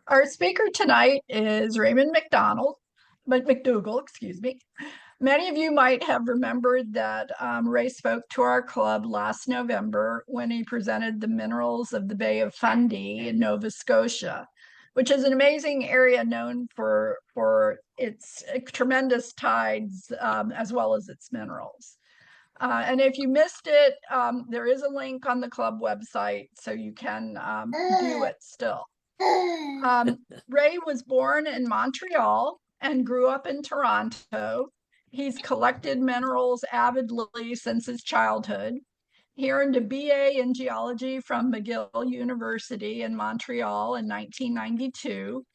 Our speaker tonight is Raymond McDougall, excuse me. Many of you might have remembered that Ray spoke to our club last November when he presented the minerals of the Bay of Fundy in Nova Scotia, which is an amazing area known for its tremendous tides as well as its minerals. And if you missed it, there is a link on the club website, so you can view it still. Ray was born in Montreal and grew up in Toronto. He's collected minerals avidly since his childhood. He earned a BA in geology from McGill University in Montreal in 1992.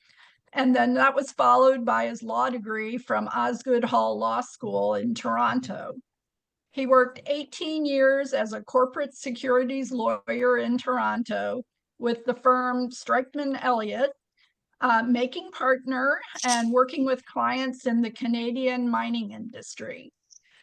And then that was followed by his law degree from Osgoode Hall Law School in Toronto. He worked 18 years as a corporate securities lawyer in Toronto with the firm Stikeman Elliott, making partner and working with clients in the Canadian mining industry.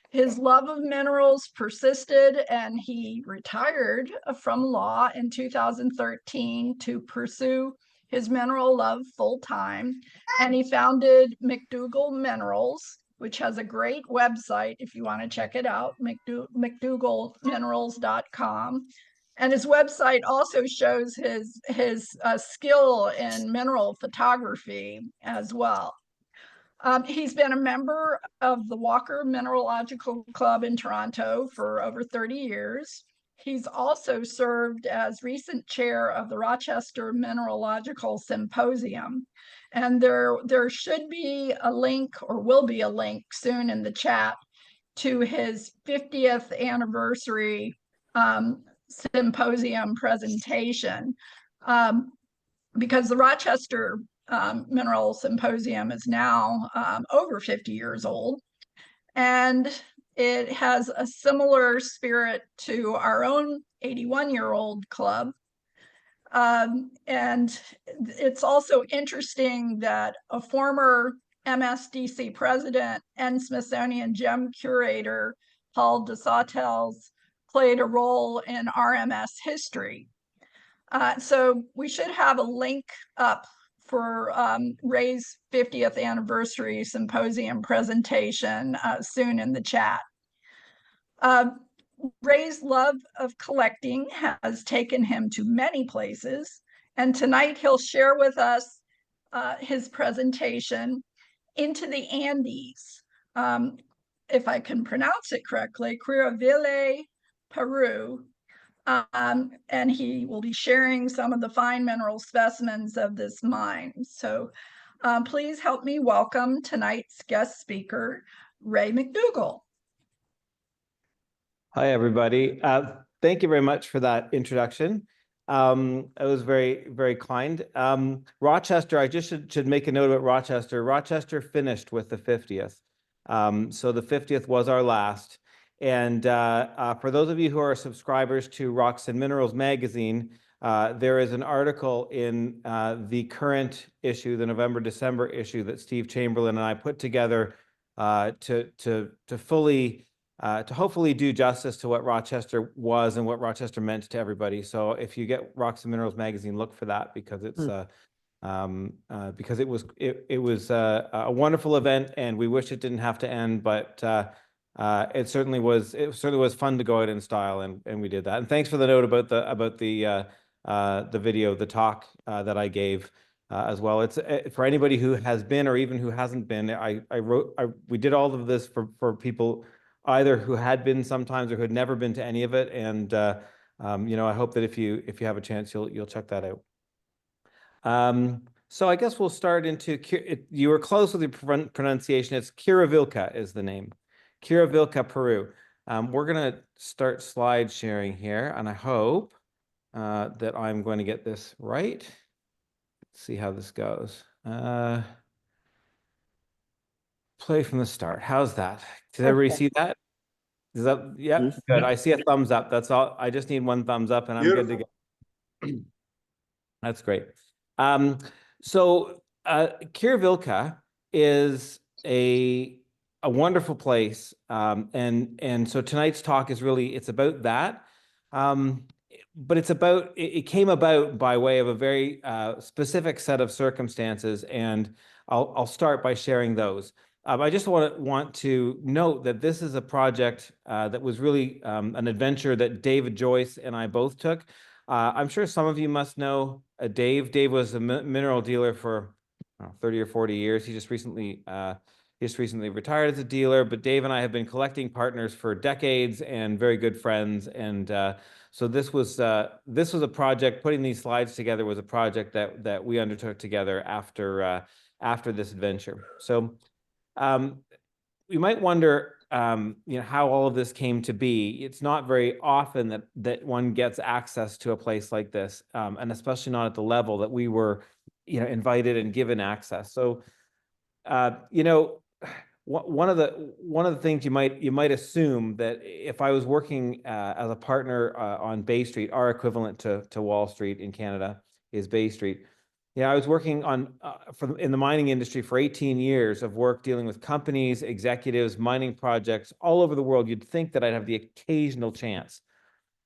His love of minerals persisted, and he retired from law in 2013 to pursue his mineral love full time. And he founded McDougall Minerals, which has a great website if you want to check it out, McDougallminerals.com. And his website also shows his skill in mineral photography as well. He's been a member of the Walker Mineralogical Club in Toronto for over 30 years. He's also served as recent chair of the Rochester Mineralogical Symposium. And there should be a link, or will be a link soon in the chat, to his 50th anniversary symposium presentation, because the Rochester Mineral Symposium is now over 50 years old, and it has a similar spirit to our own 81-year-old club. And it's also interesting that a former MSDC president and Smithsonian gem curator, Paul DeSautel's, played a role in RMS history. So we should have a link up for Ray's 50th anniversary symposium presentation soon in the chat. Ray's love of collecting has taken him to many places, and tonight he'll share with us his presentation, Into the Andes, if I can pronounce it correctly, Quiruvilca, Peru. And he will be sharing some of the fine mineral specimens of this mine. So please help me welcome tonight's guest speaker, Ray McDougall. Hi, everybody. Thank you very much for that introduction. It was very, very kind. Rochester, I just should make a note about Rochester. Rochester finished with the 50th. So the 50th was our last. And for those of you who are subscribers to Rocks and Minerals magazine, there is an article in the current issue, the November-December issue, that Steve Chamberlain and I put together to hopefully do justice to what Rochester was and what Rochester meant to everybody. So if you get Rocks and Minerals magazine, look for that, because it's because it was a wonderful event, and we wish it didn't have to end, but it certainly was fun to go out in style, and we did that. And thanks for the note about the video, the talk that I gave as well. It's for anybody who has been or even who hasn't been. We did all of this for people either who had been sometimes or who had never been to any of it. And you know, I hope that if you have a chance, you'll check that out. So I guess we'll start into you were close with the pronunciation. It's Qiruvilca is the name. Quiruvilca, Peru. We're going to start slide sharing here, and I hope that I'm going to get this right. Let's see how this goes. Play from the start. How's that? Did everybody see that? Is that, yeah, good. I see a thumbs up. That's all. I just need one thumbs up, and I'm good to go. That's great. So Quiruvilca is a wonderful place, and so tonight's talk is really, it's about that. but it came about by way of a very specific set of circumstances, and I'll start by sharing those. I just want to note that this is a project that was really an adventure that David Joyce and I both took. I'm sure some of you must know Dave. Dave was a mineral dealer for 30 or 40 years. He just recently retired as a dealer, but Dave and I have been collecting partners for decades and very good friends. And so this was a project. Putting these slides together was a project that we undertook together after this adventure. So you might wonder, how all of this came to be. It's not very often that one gets access to a place like this, and especially not at the level that we were, invited and given access. So, one of the things you might assume that if I was working as a partner on Bay Street, our equivalent to Wall Street in Canada is Bay Street. I was working on in the mining industry for 18 years of work dealing with companies, executives, mining projects all over the world. You'd think that I'd have the occasional chance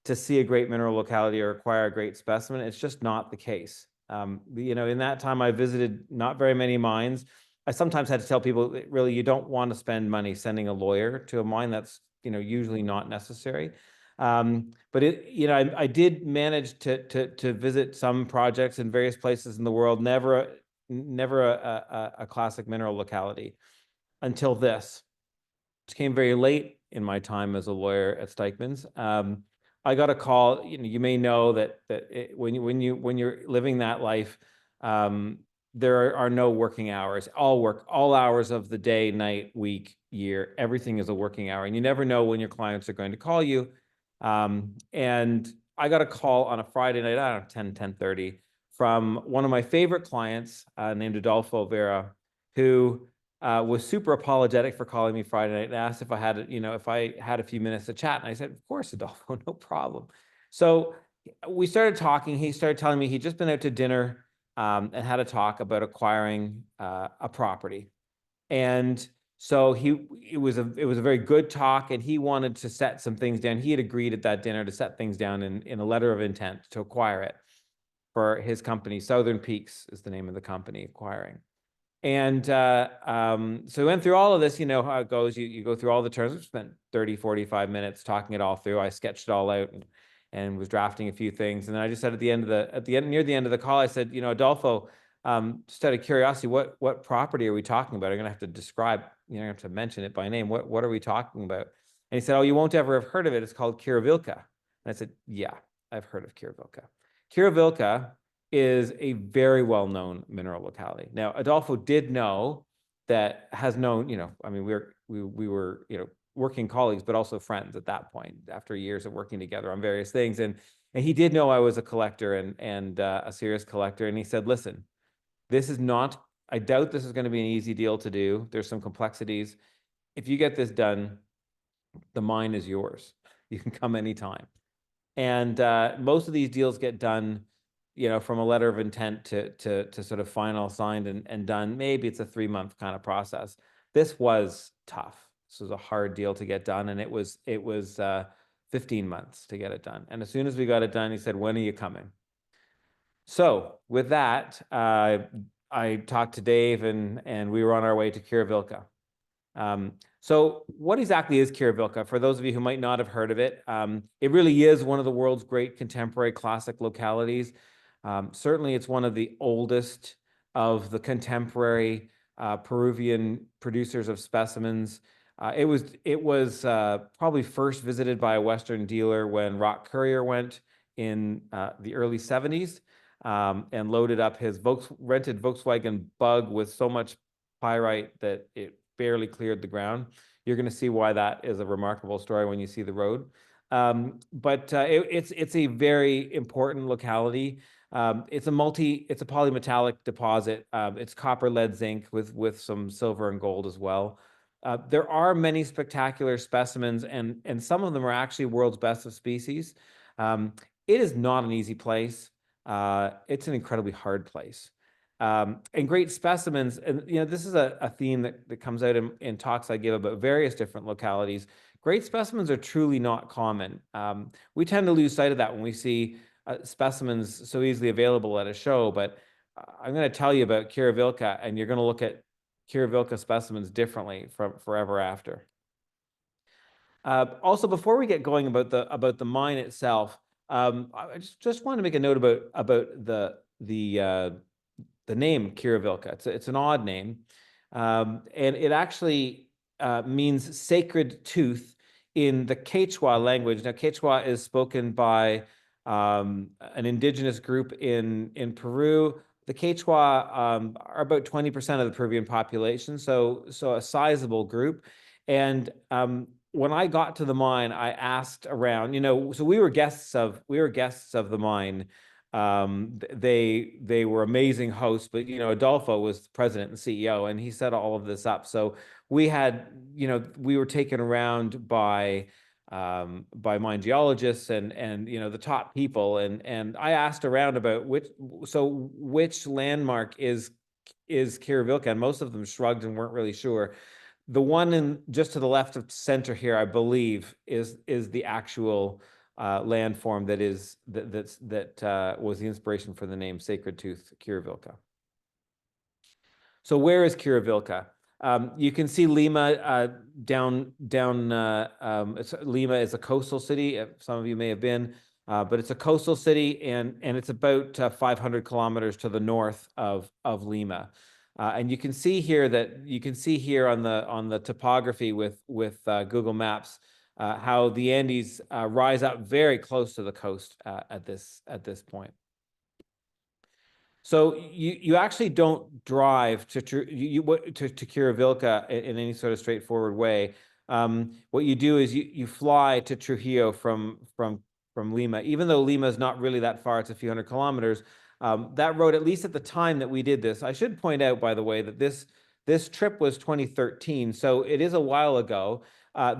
to see a great mineral locality or acquire a great specimen. It's just not the case. In that time, I visited not very many mines. I sometimes had to tell people that really you don't want to spend money sending a lawyer to a mine. That's usually not necessary. But I did manage to visit some projects in various places in the world. Never a classic mineral locality until this, which came very late in my time as a lawyer at Stikeman's. I got a call. You may know that when you're living that life, there are no working hours. All hours of the day, night, week, year. Everything is a working hour, and you never know when your clients are going to call you. And I got a call on a Friday night, I don't know, 10:30, from one of my favorite clients named Adolfo Vera, who was super apologetic for calling me Friday night and asked if I had a few minutes to chat. And I said, of course, Adolfo, no problem. So we started talking. He started telling me he'd just been out to dinner and had a talk about acquiring a property. And so it was a very good talk, and he wanted to set some things down. He had agreed at that dinner to set things down in a letter of intent to acquire it for his company. Southern Peaks is the name of the company acquiring. And so we went through all of this. You know how it goes. You go through all the terms. We spent 30, 45 minutes talking it all through. I sketched it all out and was drafting a few things. And then I just said near the end of the call, I said, Adolfo, just out of curiosity, what property are we talking about? I'm gonna have to describe, I have to mention it by name. What are we talking about? And he said, oh, you won't ever have heard of it. It's called Quiruvilca. And I said, yeah, I've heard of Quiruvilca. Quiruvilca is a very well-known mineral locality. Now, Adolfo did know has known, we were, working colleagues, but also friends at that point after years of working together on various things. And he did know I was a collector and a serious collector. And he said, listen, I doubt this is going to be an easy deal to do. There's some complexities. If you get this done, the mine is yours. You can come anytime. And most of these deals get done, from a letter of intent to sort of final signed and done. Maybe it's a 3-month kind of process. This was tough. This was a hard deal to get done, and it was 15 months to get it done. And as soon as we got it done, he said, when are you coming? So with that, I talked to Dave, and we were on our way to Quiruvilca. So what exactly is Quiruvilca? For those of you who might not have heard of it, it really is one of the world's great contemporary classic localities. Certainly, it's one of the oldest of the contemporary Peruvian producers of specimens. It was probably first visited by a Western dealer when Rock Courier went in the early 70s. And loaded up his rented Volkswagen Bug with so much pyrite that it barely cleared the ground. You're going to see why that is a remarkable story when you see the road. But it's a very important locality. It's a polymetallic deposit. It's copper, lead, zinc with some silver and gold as well. There are many spectacular specimens, and some of them are actually world's best of species. It is not an easy place. It's an incredibly hard place. And great specimens, and this is a theme that comes out in talks I give about various different localities. great specimens are truly not common. We tend to lose sight of that when we see specimens so easily available at a show, but I'm going to tell you about Quiruvilca, and you're going to look at Quiruvilca specimens differently from forever after. Also, before we get going about the mine itself, I just want to make a note about the name Quiruvilca. It's an odd name, and it actually means sacred tooth in the Quechua language. Now, Quechua is spoken by an indigenous group in Peru. The Quechua are about 20% of the Peruvian population, so a sizable group. And when I got to the mine, I asked around. So we were guests of the mine. They were amazing hosts, but Adolfo was the president and CEO, and he set all of this up. So we were taken around by mine geologists and the top people, and I asked around about which landmark is Quiruvilca, and most of them shrugged and weren't really sure. The one just to the left of center here, I believe, is the actual landform that was the inspiration for the name Sacred Tooth Quiruvilca. So where is Quiruvilca? You can see Lima down. Lima is a coastal city. Some of you may have been, but it's a coastal city, and it's about 500 kilometers to the north of Lima. And you can see here on the topography with Google Maps how the Andes rise up very close to the coast at this point. So you actually don't drive to Quiruvilca in any sort of straightforward way. What you do is you fly to Trujillo from Lima. Even though Lima is not really that far, it's a few hundred kilometers. That road, at least at the time that we did this, I should point out, by the way, that this trip was 2013, so it is a while ago.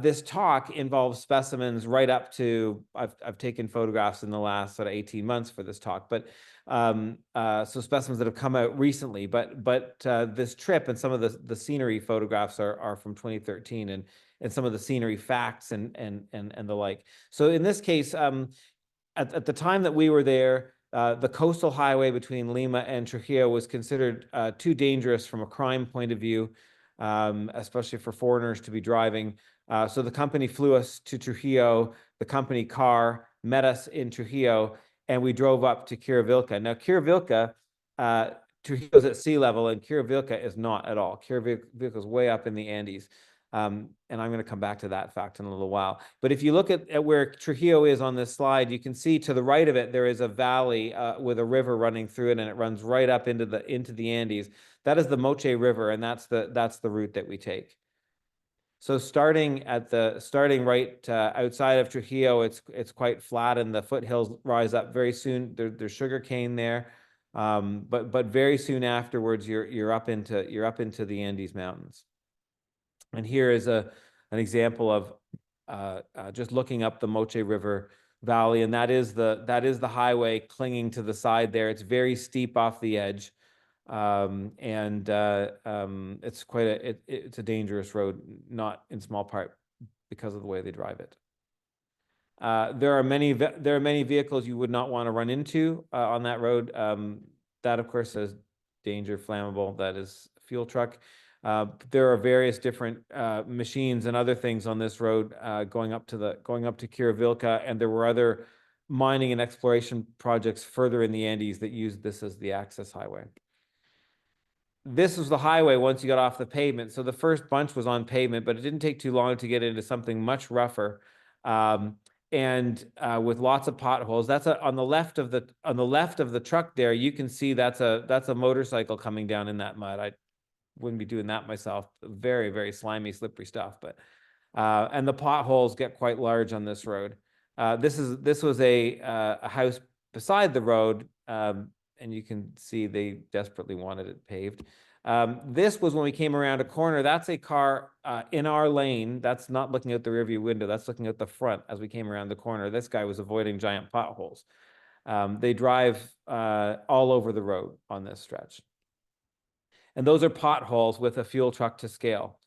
This talk involves specimens right up to, I've taken photographs in the last sort of 18 months for this talk, but so specimens that have come out recently, but this trip and some of the scenery photographs are from 2013, and some of the scenery facts and the like. So in this case, at the time that we were there, the coastal highway between Lima and Trujillo was considered too dangerous from a crime point of view, especially for foreigners to be driving. So the company flew us to Trujillo. The company car met us in Trujillo, and we drove up to Quiruvilca. Now, Quiruvilca, Trujillo is at sea level, and Quiruvilca is not at all. Quiruvilca is way up in the Andes. And I'm going to come back to that fact in a little while. But if you look at where Trujillo is on this slide, you can see to the right of it, there is a valley with a river running through it, and it runs right up into the Andes. That is the Moche River, and that's the route that we take. So starting right outside of Trujillo, it's quite flat, and the foothills rise up very soon. There's sugar cane there, but very soon afterwards, you're up into the Andes Mountains. And here is an example of just looking up the Moche River Valley, and that is the highway clinging to the side there. It's very steep off the edge. It's it's a dangerous road, not in small part because of the way they drive it. There are many vehicles you would not want to run into on that road. That, of course, says danger, flammable. That is a fuel truck. There are various different machines and other things on this road going up to Quiruvilca, and there were other mining and exploration projects further in the Andes that used this as the access highway. This was the highway once you got off the pavement. So the first bunch was on pavement, but it didn't take too long to get into something much rougher, and with lots of potholes. That's on the left of the truck there. You can see that's a motorcycle coming down in that mud. I wouldn't be doing that myself. Very, very slimy, slippery stuff. But and the potholes get quite large on this road. This was a house beside the road. And you can see they desperately wanted it paved. This was when we came around a corner. That's a car in our lane. That's not looking out the rearview window. That's looking at the front as we came around the corner. This guy was avoiding giant potholes. They drive all over the road on this stretch. And those are potholes with a fuel truck to scale.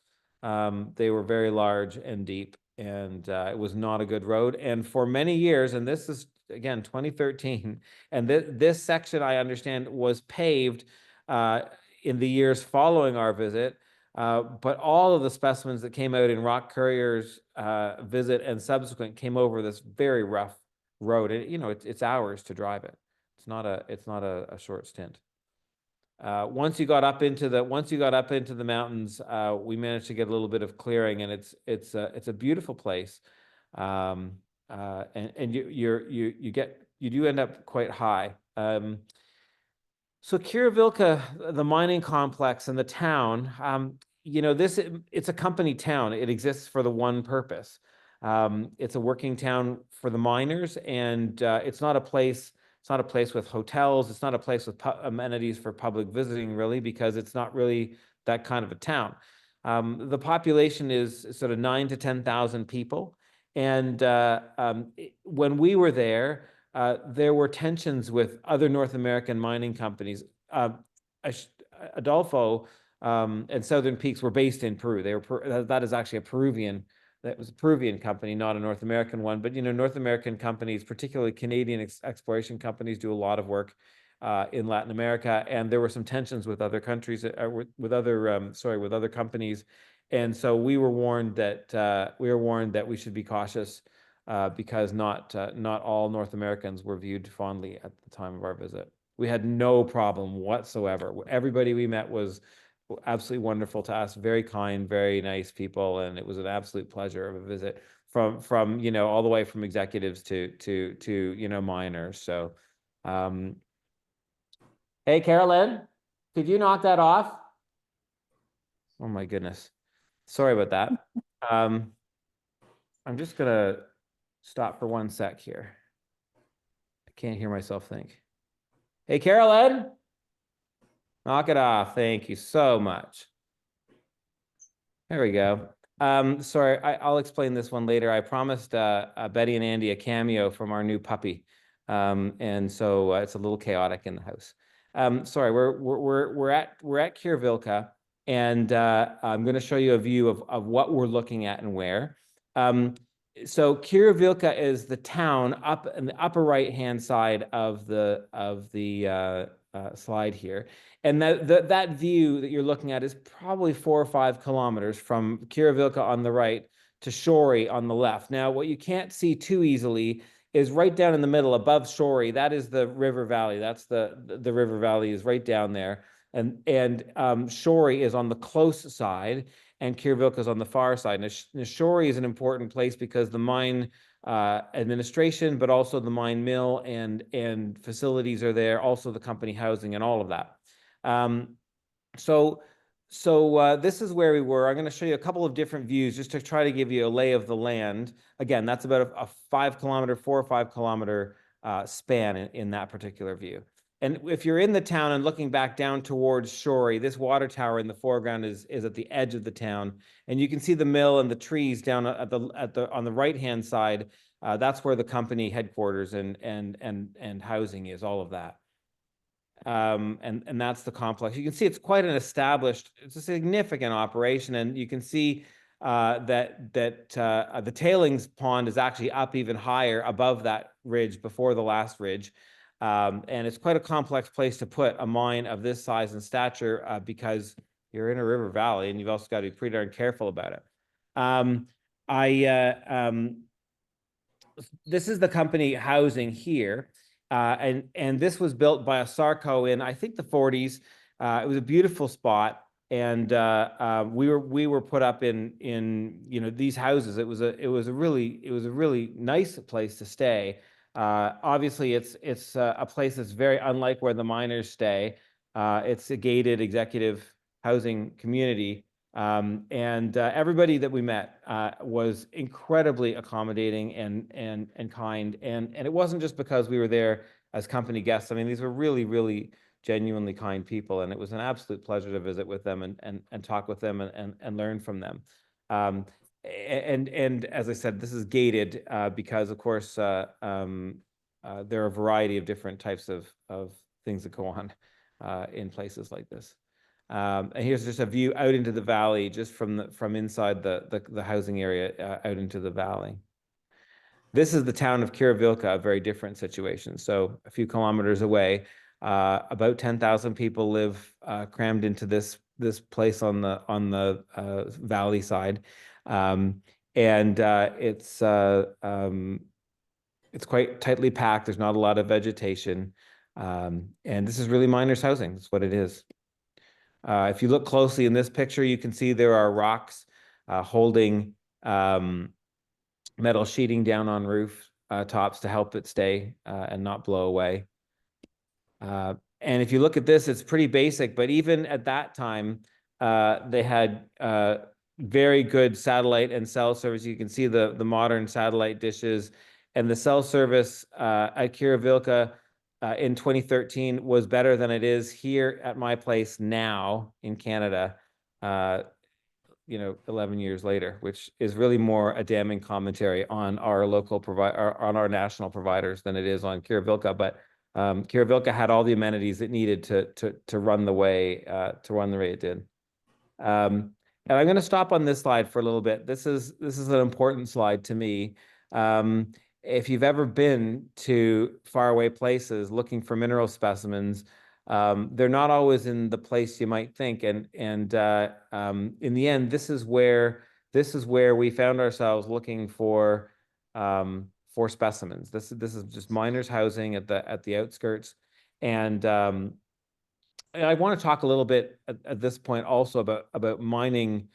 They were very large and deep. it was not a good road. And for many years, and this is again 2013, and this section I understand was paved in the years following our visit. But all of the specimens that came out in Rock Courier's visit and subsequent came over this very rough road. And it's hours to drive it. It's not a short stint. Once you got up into the mountains, we managed to get a little bit of clearing, and it's a beautiful place. And you do end up quite high. So Quiruvilca, the mining complex and the town, it's a company town. It exists for the one purpose. It's a working town for the miners, and it's not a place with hotels. It's not a place with amenities for public visiting, really, because it's not really that kind of a town. The population is sort of 9,000 to 10,000 people. And when we were there were tensions with other North American mining companies. Adolfo and Southern Peaks were based in Peru. That is actually that was a Peruvian company, not a North American one. But North American companies, particularly Canadian exploration companies, do a lot of work in Latin America, and there were some tensions with other countries, with other companies, and so we were warned that we should be cautious because not all North Americans were viewed fondly at the time of our visit. We had no problem whatsoever. Everybody we met was absolutely wonderful to us, very kind, very nice people, and it was an absolute pleasure of a visit from all the way from executives to miners. So, hey, Carolyn, could you knock that off? Oh my goodness, sorry about that. I'm just gonna stop for 1 sec here. I can't hear myself think. Hey, Carolyn, knock it off. Thank you so much. There we go. Sorry, I'll explain this one later. I promised Betty and Andy a cameo from our new puppy, and so it's a little chaotic in the house. Sorry, we're at Quiruvilca, and I'm going to show you a view of what we're looking at and where. So Quiruvilca is the town up in the upper right-hand side of the slide here, and that view that you're looking at is probably 4 or 5 kilometers from Quiruvilca on the right to Shori on the left. Now, what you can't see too easily is right down in the middle above Shori. That is the river valley. That's the river valley is right down there, and Shori is on the close side, and Quiruvilca is on the far side. Now, Shori is an important place because the mine administration, but also the mine mill and facilities are there, also the company housing and all of that. So this is where we were. I'm going to show you a couple of different views just to try to give you a lay of the land. Again, that's about a 4 or 5 kilometer span in that particular view. And if you're in the town and looking back down towards Shori, this water tower in the foreground is at the edge of the town, and you can see the mill and the trees down on the right-hand side. That's where the company headquarters and housing is, all of that. And that's the complex. You can see it's quite an established, it's a significant operation, and you can see that the tailings pond is actually up even higher above that ridge before the last ridge. And it's quite a complex place to put a mine of this size and stature because you're in a river valley, and you've also got to be pretty darn careful about it. This is the company housing here, and this was built by a Sarco in, I think, the 40s. It was a beautiful spot, and we were put up in these houses. It was a really nice place to stay. Obviously, it's a place that's very unlike where the miners stay. It's a gated executive housing community, and everybody that we met was incredibly accommodating and kind. And it wasn't just because we were there as company guests. I mean, these were really genuinely kind people, and it was an absolute pleasure to visit with them and talk with them and learn from them. And as I said, this is gated because, of course, there are a variety of different types of things that go on in places like this. And here's just a view out into the valley, just from inside the housing area out into the valley. This is the town of Quiruvilca, a very different situation. So a few kilometers away, about 10,000 people live crammed into this place on the valley side, and it's quite tightly packed. There's not a lot of vegetation, and this is really miners' housing. That's what it is. If you look closely in this picture, you can see there are rocks holding metal sheeting down on roof tops to help it stay and not blow away. And if you look at this, it's pretty basic, but even at that time, they had very good satellite and cell service. You can see the modern satellite dishes, and the cell service at Qiruvilca in 2013 was better than it is here at my place now in Canada. 11 years later, which is really more a damning commentary on our local provider, on our national providers than it is on Quiruvilca. But Quiruvilca had all the amenities it needed to run the way it did. And I'm going to stop on this slide for a little bit. This is an important slide to me. If you've ever been to faraway places looking for mineral specimens, they're not always in the place you might think, and in the end, this is where we found ourselves looking for specimens. This is just miners' housing at the outskirts, and I want to talk a little bit at this point also about mining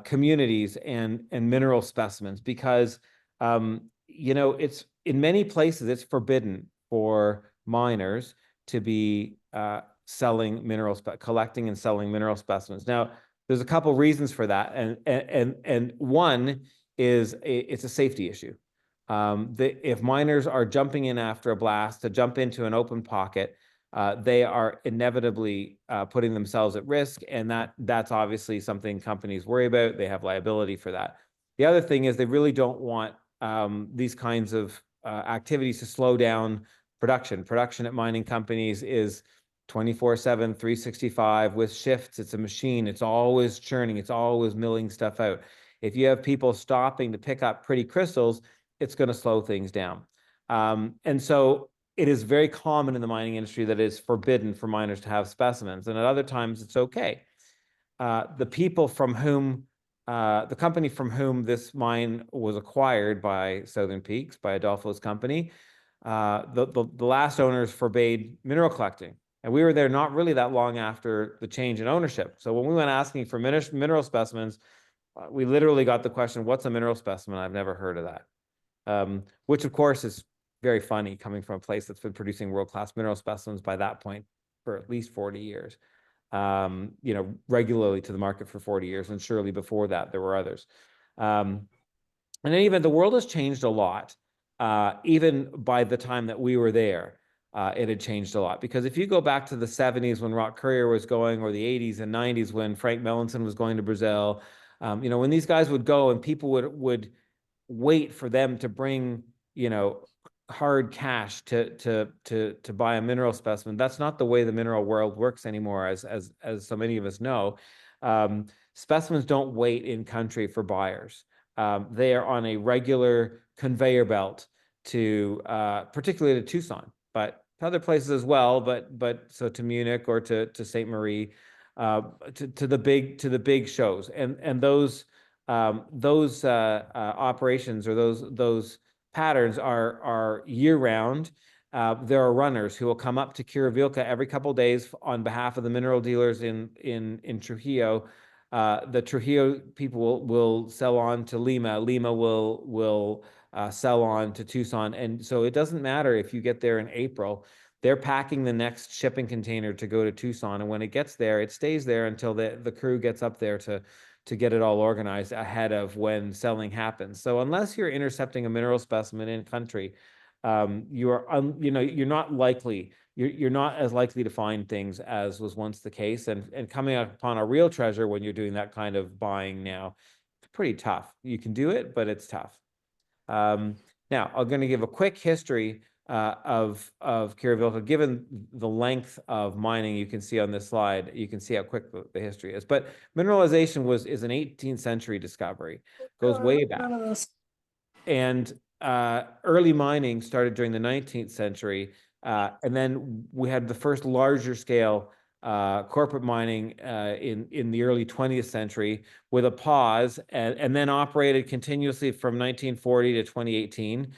communities and mineral specimens, because it's in many places it's forbidden for miners to be collecting and selling mineral specimens. Now, there's a couple reasons for that, and one is it's a safety issue. If miners are jumping in after a blast to jump into an open pocket, they are inevitably putting themselves at risk, and that's obviously something companies worry about. They have liability for that. The other thing is they really don't want these kinds of activities to slow down production. Production at mining companies is 24/7, 365 with shifts. It's a machine. It's always churning. It's always milling stuff out. If you have people stopping to pick up pretty crystals, it's going to slow things down. And so it is very common in the mining industry that it's forbidden for miners to have specimens. And at other times, it's okay. The company from whom this mine was acquired by Southern Peaks, by Adolfo's company, the last owners forbade mineral collecting. And we were there not really that long after the change in ownership. So when we went asking for mineral specimens, we literally got the question, what's a mineral specimen? I've never heard of that. Which of course is very funny coming from a place that's been producing world-class mineral specimens by that point for at least 40 years. Regularly to the market for 40 years. And surely before that, there were others. And then even the world has changed a lot. Even by the time that we were there, it had changed a lot. Because if you go back to the 70s when Rock Courier was going, or the 80s and 90s when Frank Melanson was going to Brazil, when these guys would go and people would wait for them to bring, hard cash to buy a mineral specimen. That's not the way the mineral world works anymore, as so many of us know. Specimens don't wait in country for buyers. They are on a regular conveyor belt to particularly to Tucson, but other places as well. But so to Munich or to St. Marie, to the big shows, and those operations or those patterns are year round. There are runners who will come up to Quiruvilca every couple of days on behalf of the mineral dealers in Trujillo. The Trujillo people will sell on to Lima. Lima will sell on to Tucson. And so it doesn't matter if you get there in April. They're packing the next shipping container to go to Tucson. And when it gets there, it stays there until the crew gets up there to get it all organized ahead of when selling happens. So unless you're intercepting a mineral specimen in country, you're not as likely to find things as was once the case. And coming upon a real treasure when you're doing that kind of buying now, it's pretty tough. You can do it, but it's tough. Now, I'm going to give a quick history of Quiruvilca, given the length of mining you can see on this slide. You can see how quick the history is. But mineralization is an 18th century discovery, goes way back. And early mining started during the 19th century. And then we had the first larger scale corporate mining in the early 20th century with a pause, and then operated continuously from 1940 to 2018.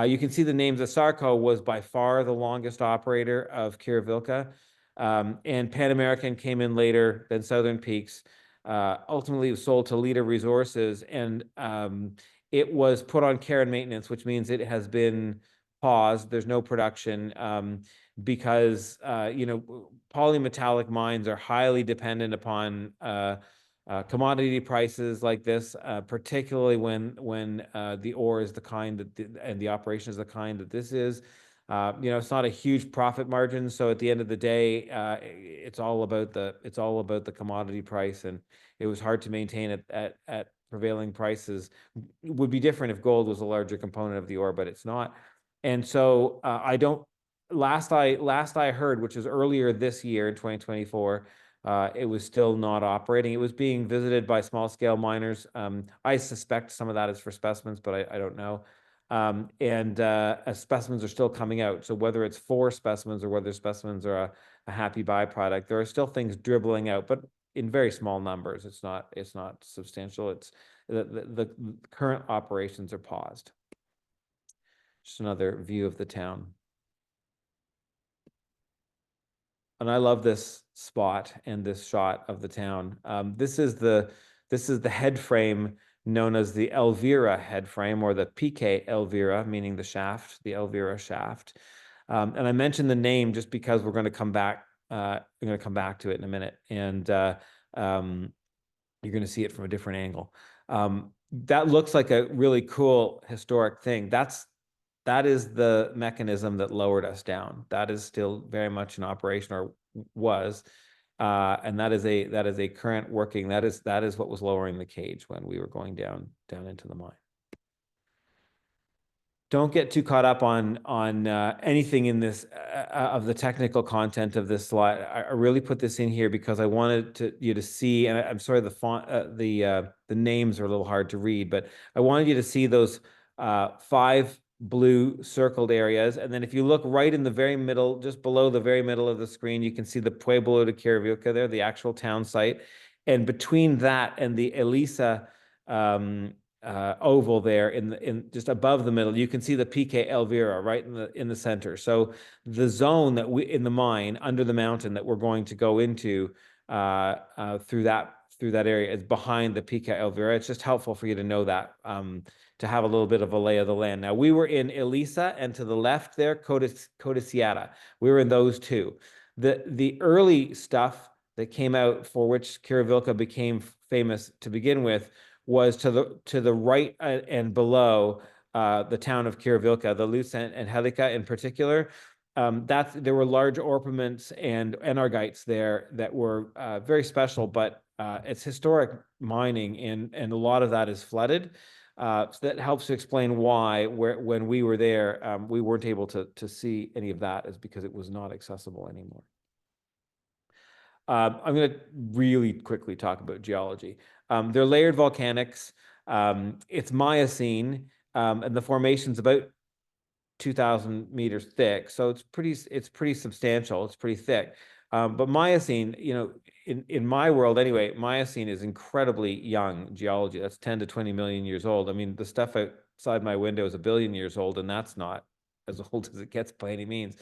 You can see the names. Asarco was by far the longest operator of Quiruvilca, and Pan American came in later than Southern Peaks. Ultimately, it was sold to Leader Resources, and it was put on care and maintenance, which means it has been paused. There's no production because polymetallic mines are highly dependent upon commodity prices like this, particularly when the ore is the kind that and the operation is the kind that this is. It's not a huge profit margin, so at the end of the day, it's all about the commodity price, and it was hard to maintain it at prevailing prices. It would be different if gold was a larger component of the ore, but it's not. And so I don't. Last I heard, which was earlier this year in 2024, it was still not operating. It was being visited by small scale miners. I suspect some of that is for specimens, but I don't know. Specimens are still coming out. So whether it's for specimens or whether specimens are a happy byproduct, there are still things dribbling out, but in very small numbers. It's not substantial. It's the current operations are paused. Just another view of the town. And I love this spot and this shot of the town. This is the head frame known as the Elvira head frame, or the Pique Elvira, meaning the shaft, the Elvira shaft. And I mentioned the name just because we're going to come back. We're going to come back to it in a minute, and you're going to see it from a different angle. That looks like a really cool historic thing. That is the mechanism that lowered us down. That is still very much in operation, or was, and that is a current working. That is what was lowering the cage when we were going down into the mine. Don't get too caught up on anything in this of the technical content of this slide. I really put this in here because I wanted you to see, and I'm sorry the font, the names are a little hard to read, but I wanted you to see those 5 blue circled areas. And then if you look right in the very middle, just below the very middle of the screen, you can see the Pueblo de Quiruvilca there, the actual town site. And between that and the Elisa oval there in just above the middle, you can see the Pique Elvira right in the center. So the zone that we in the mine under the mountain that we're going to go into through that area is behind the Pique Elvira. It's just helpful for you to know that, to have a little bit of a lay of the land. Now we were in Elisa, and to the left there, Codiciata. We were in those two. The early stuff that came out, for which Quiruvilca became famous to begin with, was to the right and below the town of Quiruvilca, the Luz and Helica in particular. There were large orpiments and enargites there that were very special, but it's historic mining, and a lot of that is flooded. So that helps to explain why when we were there, we weren't able to see any of that, is because it was not accessible anymore. I'm going to really quickly talk about geology. They're layered volcanics. It's Miocene, and the formation's about 2,000 meters thick, so it's pretty substantial. It's pretty thick. But Miocene, in my world anyway, Miocene is incredibly young geology. That's 10 to 20 million years old. I mean, the stuff outside my window is 1 billion years old, and that's not as old as it gets by any means.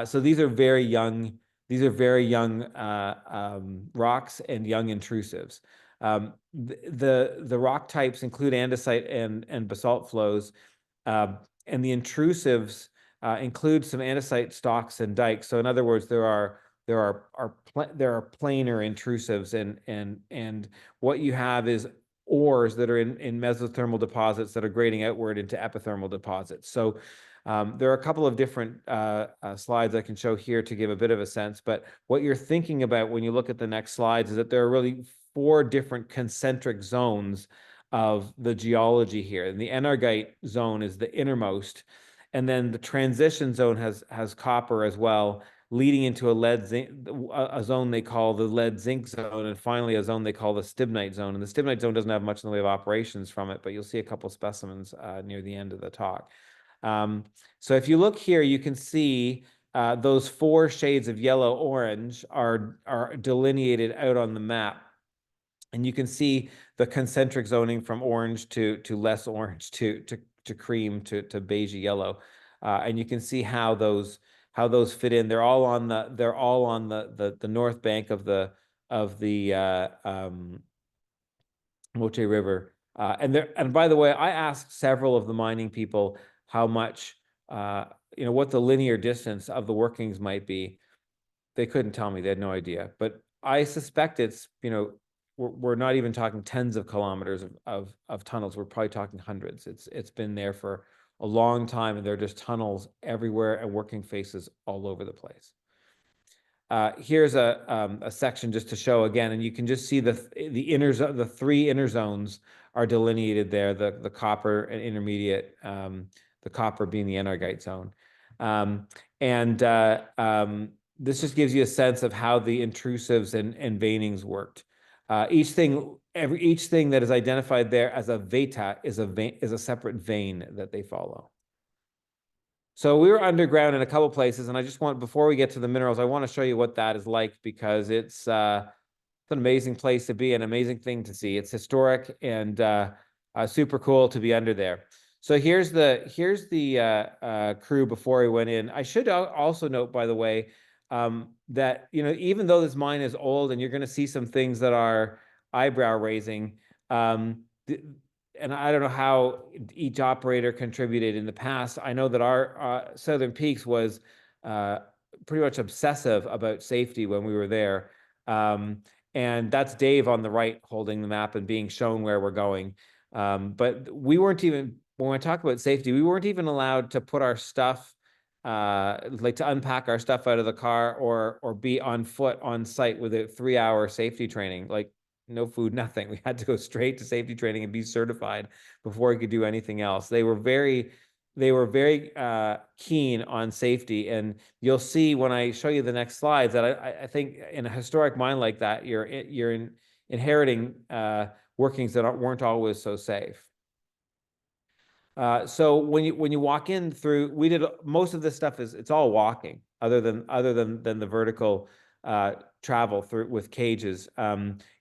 So these are very young. These are very young rocks and young intrusives. The rock types include andesite and basalt flows, and the intrusives include some andesite stocks and dikes. So in other words, there are planar intrusives, and what you have is ores that are in mesothermal deposits that are grading outward into epithermal deposits. So there are a couple of different slides I can show here to give a bit of a sense, but what you're thinking about when you look at the next slides is that there are really 4 different concentric zones of the geology here. And the enargite zone is the innermost, And then the transition zone has copper as well, leading into a lead zinc, a zone they call the lead zinc zone, and finally a zone they call the stibnite zone. And the stibnite zone doesn't have much in the way of operations from it, but you'll see a couple specimens near the end of the talk. So if you look here, you can see those 4 shades of yellow orange are delineated out on the map. And you can see the concentric zoning from orange to less orange to cream to beige yellow. And you can see how those fit in. They're all on the north bank of the Moche River. And by the way, I asked several of the mining people how much what the linear distance of the workings might be. They couldn't tell me. They had no idea. But I suspect it's, we're not even talking tens of kilometers of tunnels. We're probably talking hundreds. It's been there for a long time, and there are just tunnels everywhere and working faces all over the place. Here's a section just to show again, and you can just see the 3 inner zones are delineated there. The copper and intermediate, the copper being the enargite zone, this just gives you a sense of how the intrusives and veinings worked. Each thing that is identified there as a veta is a separate vein that they follow. So we were underground in a couple places, and I just want, before we get to the minerals, I want to show you what that is like, because it's an amazing place to be, an amazing thing to see. It's historic and super cool to be under there. So here's the crew before we went in. I should also note, by the way, that even though this mine is old and you're going to see some things that are eyebrow raising, and I don't know how each operator contributed in the past. I know that our Southern Peaks was pretty much obsessive about safety when we were there. And that's Dave on the right holding the map and being shown where we're going. But we weren't even, when we talk about safety, we weren't even allowed to put our stuff, like to unpack our stuff out of the car or be on foot on site with a 3-hour safety training. Like, no food, nothing. We had to go straight to safety training and be certified before we could do anything else. They were very keen on safety. And you'll see when I show you the next slides that I think in a historic mine like that, you're inheriting workings that weren't always so safe. So when you walk in through, we did most of this stuff it's all walking, other than the vertical travel through with cages.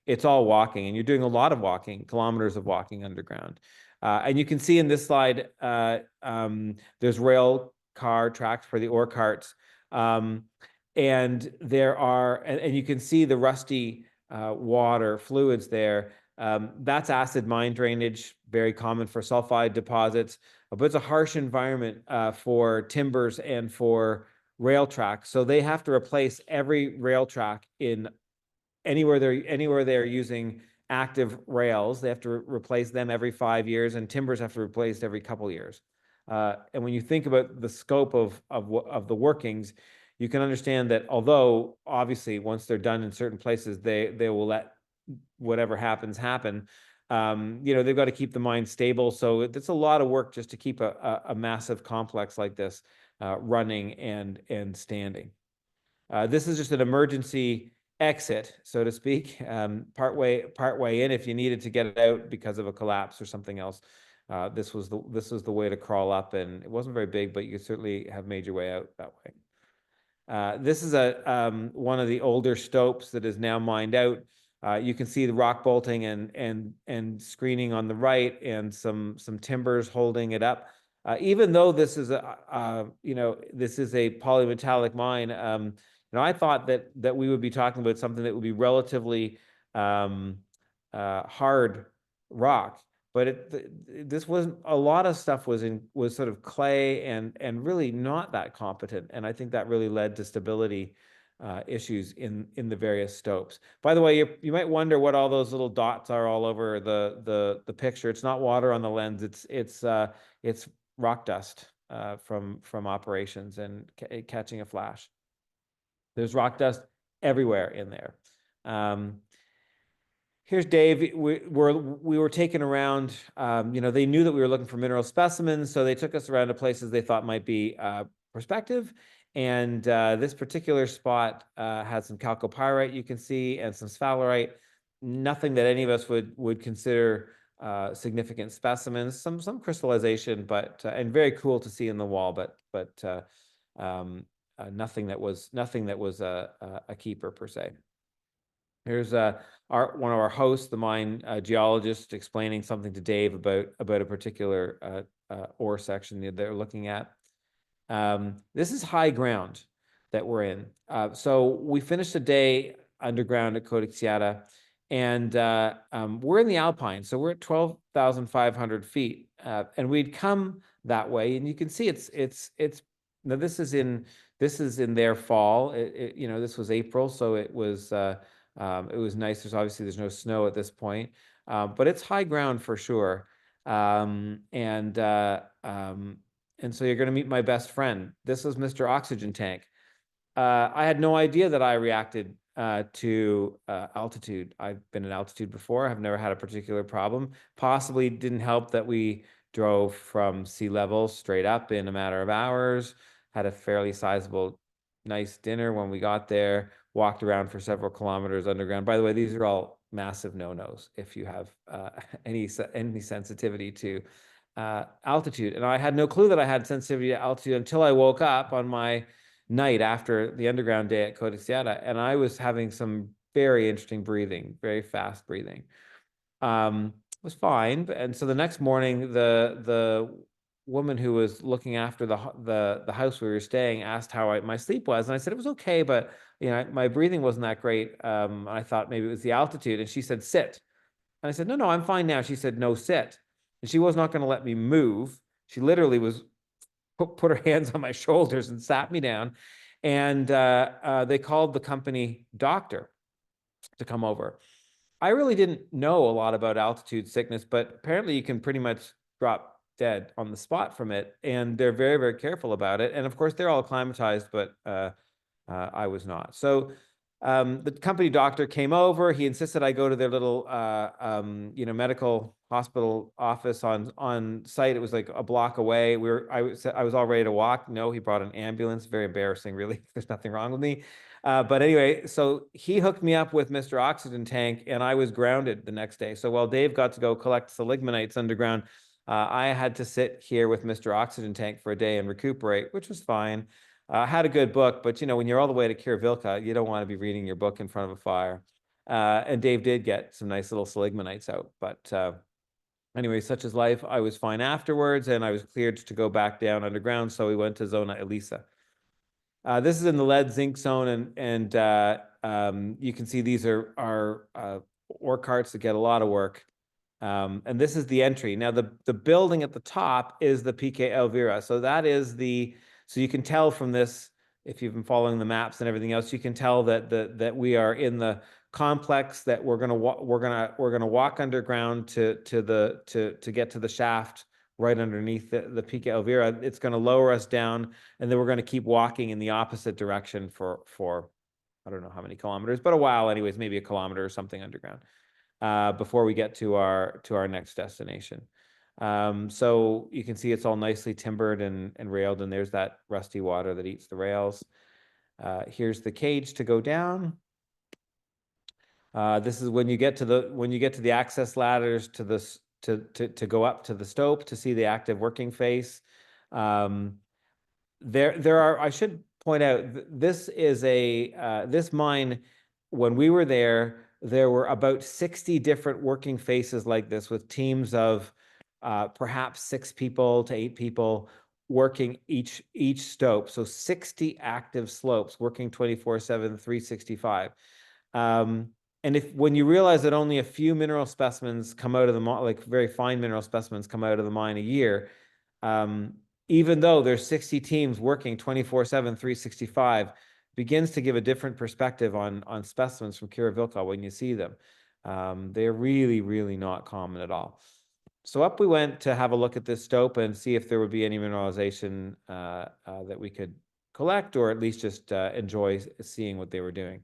It's all walking, and you're doing a lot of walking, kilometers of walking underground. And you can see in this slide, there's rail car tracks for the ore carts. And there are, and you can see the rusty water fluids there. That's acid mine drainage, very common for sulfide deposits, but it's a harsh environment for timbers and for rail tracks. So they have to replace every rail track in anywhere they're using active rails. They have to replace them every 5 years, and timbers have to be replaced every couple years. And when you think about the scope of the workings, you can understand that although obviously once they're done in certain places, they will let whatever happens happen. They've got to keep the mine stable. So it's a lot of work just to keep a massive complex like this running and standing. This is just an emergency exit, so to speak, partway in if you needed to get it out because of a collapse or something else. This was the way to crawl up, and it wasn't very big, but you could certainly have made your way out that way. This is one of the older stopes that is now mined out. You can see the rock bolting and screening on the right, and some timbers holding it up. Even though this is a polymetallic mine, I thought that we would be talking about something that would be relatively hard rock, but this wasn't. A lot of stuff was sort of clay and really not that competent, and I think that really led to stability issues in the various stopes. By the way, you might wonder what all those little dots are all over the picture. It's not water on the lens. It's rock dust from operations and catching a flash. There's rock dust everywhere in there. Here's Dave. We were taken around. They knew that we were looking for mineral specimens, so they took us around to places they thought might be prospective. And this particular spot had some chalcopyrite you can see, and some sphalerite. Nothing that any of us would consider significant specimens. Some crystallization, but and very cool to see in the wall, but nothing that was a keeper per se. Here's one of our hosts, the mine geologist, explaining something to Dave about a particular ore section that they're looking at. This is high ground that we're in. So we finished a day underground at Quiruvilca, and we're in the Alpine, so we're at 12,500 feet, and we'd come that way, and you can see it's now this is in their fall. This was April, so it was nice. There's no snow at this point, but it's high ground for sure. And so you're going to meet my best friend. This was Mr. Oxygen Tank. I had no idea that I reacted to altitude. I've been at altitude before. I've never had a particular problem. Possibly didn't help that we drove from sea level straight up in a matter of hours, had a fairly sizable, nice dinner when we got there, walked around for several kilometers underground. By the way, these are all massive no-nos if you have any sensitivity to altitude. And I had no clue that I had sensitivity to altitude until I woke up on my night after the underground day at Quiruvilca, and I was having some very interesting breathing, very fast breathing. It was fine. And so the next morning, the woman who was looking after the house we were staying asked how my sleep was, and I said it was okay, but my breathing wasn't that great. I thought maybe it was the altitude, and she said sit, and I said no, I'm fine now. She said no, sit, and she was not going to let me move. She literally was put her hands on my shoulders and sat me down, and they called the company doctor to come over. I really didn't know a lot about altitude sickness, but apparently you can pretty much drop dead on the spot from it, and they're very, very careful about it. And of course, they're all acclimatized, but I was not. So the company doctor came over. He insisted I go to their little, medical hospital office on site. It was like a block away. I was all ready to walk. No, he brought an ambulance. Very embarrassing, really. There's nothing wrong with me. But anyway, so he hooked me up with Mr. Oxygen Tank, and I was grounded the next day. So while Dave got to go collect seligmannites underground, I had to sit here with Mr. Oxygen Tank for a day and recuperate, which was fine. I had a good book, but when you're all the way to Qiruvilca, you don't want to be reading your book in front of a fire. And Dave did get some nice little seligmannites out. But anyway, such is life. I was fine afterwards, and I was cleared to go back down underground. So we went to Zona Elisa. This is in the lead zinc zone, and you can see these are ore carts that get a lot of work. And this is the entry. Now, the building at the top is the Pique Elvira. So that is so you can tell from this, if you've been following the maps and everything else, you can tell that we are in the complex, that we're gonna walk underground to get to the shaft right underneath the Pique Elvira. It's going to lower us down, and then we're going to keep walking in the opposite direction for I don't know how many kilometers, but a while anyways, maybe a kilometer or something underground, before we get to our next destination. So you can see it's all nicely timbered and railed, and there's that rusty water that eats the rails. Here's the cage to go down. This is when you get to the access ladders to go up to the stope to see the active working face. There are, I should point out, this is this mine, when we were there were about 60 different working faces like this, with teams of perhaps 6 people to 8 people working each stope. So 60 active slopes working 24/7, 365. And when you realize that only a few mineral specimens come out of the mine, like very fine mineral specimens come out of the mine a year, even though there's 60 teams working 24/7, 365, begins to give a different perspective on specimens from Qiruvilca when you see them. They're really, really not common at all. So up we went to have a look at this stope and see if there would be any mineralization that we could collect, or at least just enjoy seeing what they were doing.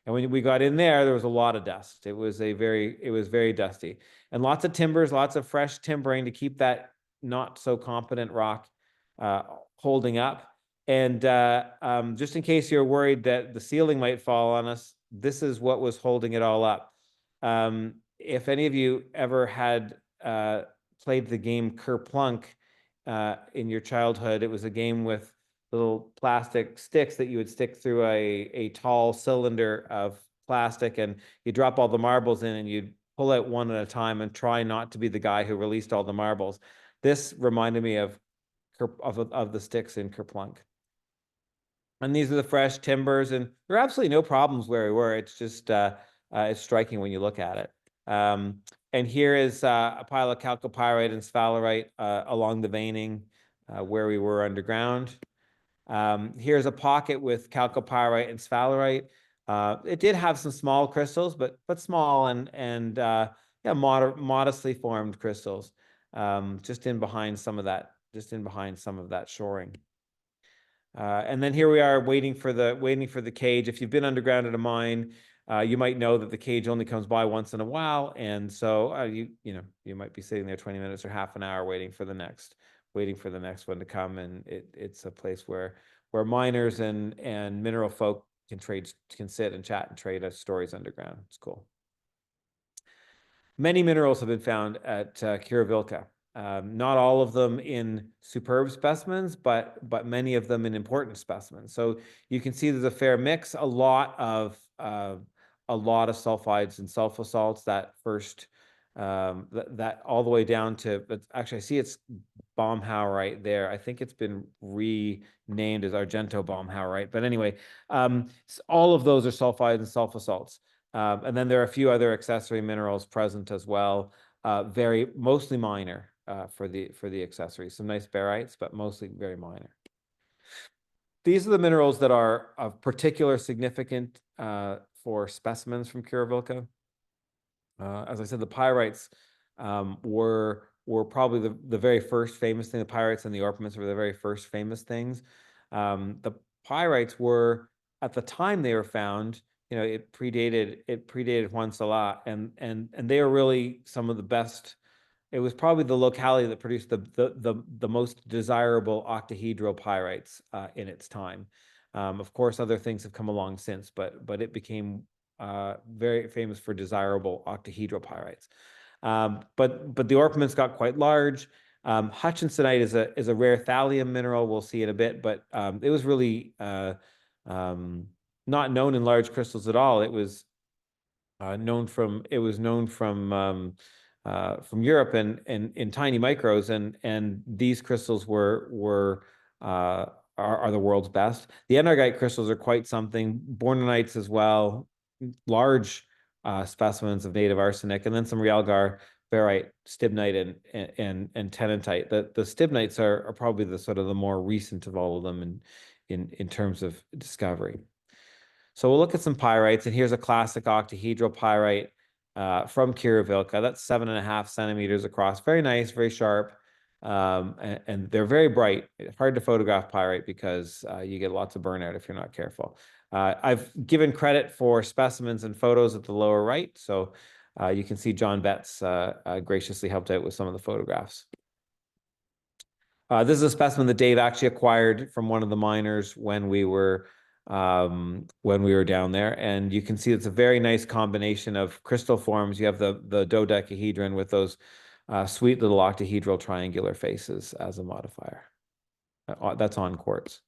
And when we got in there, there was a lot of dust. It was very dusty, and lots of timbers, lots of fresh timbering to keep that not so competent rock holding up. And just in case you're worried that the ceiling might fall on us, this is what was holding it all up. If any of you ever had played the game Kerplunk in your childhood, it was a game with little plastic sticks that you would stick through a tall cylinder of plastic, and you drop all the marbles in and you'd pull out one at a time and try not to be the guy who released all the marbles. This reminded me of the sticks in Kerplunk. And these are the fresh timbers, and there are absolutely no problems where we were. It's just it's striking when you look at it. And here is a pile of chalcopyrite and sphalerite along the veining where we were underground. Here's a pocket with chalcopyrite and sphalerite. It did have some small crystals, but small and yeah, modestly formed crystals, just in behind some of that shoring. And then here we are waiting for the cage. If you've been underground at a mine, you might know that the cage only comes by once in a while, and so you might be sitting there 20 minutes or half an hour waiting for the next one to come. And it's a place where miners and mineral folk can sit and chat and trade stories underground. It's cool. Many minerals have been found at Quiruvilca. Not all of them in superb specimens, but many of them in important specimens. So you can see there's a fair mix, a lot of sulfides and sulfur salts. That first, that all the way down to, but actually I see it's baumhaurite there. I think it's been renamed as Argento baumhaurite. But anyway, all of those are sulfides and sulfur salts. And then there are a few other accessory minerals present as well, mostly minor for the accessories. Some nice barites, but mostly very minor. These are the minerals that are of particular significance for specimens from Quiruvilca. As I said, the pyrites were probably the very first famous thing. The pyrites and the orpiments were the very first famous things. The pyrites were, at the time they were found, it predated Juan Salat, and they are really some of the best. It was probably the locality that produced the most desirable octahedral pyrites in its time. Of course, other things have come along since, but it became very famous for desirable octahedral pyrites. But the orpiments got quite large. Hutchinsonite is a rare thallium mineral. We'll see in a bit, but it was really not known in large crystals at all. It was known from Europe and in tiny micros, and these crystals are the world's best. The enargite crystals are quite something. Bournonites as well, large specimens of native arsenic, and then some realgar, barite, stibnite, and tennantite. The stibnites are probably the sort of the more recent of all of them in terms of discovery. So we'll look at some pyrites, and here's a classic octahedral pyrite from Qiruvilca. That's 7.5 centimeters across. Very nice, very sharp, and they're very bright. Hard to photograph pyrite because you get lots of burnout if you're not careful. I've given credit for specimens and photos at the lower right, so you can see John Betts graciously helped out with some of the photographs. This is a specimen that Dave actually acquired from one of the miners when we were down there, and you can see it's a very nice combination of crystal forms. You have the dodecahedron with those sweet little octahedral triangular faces as a modifier. That's on quartz.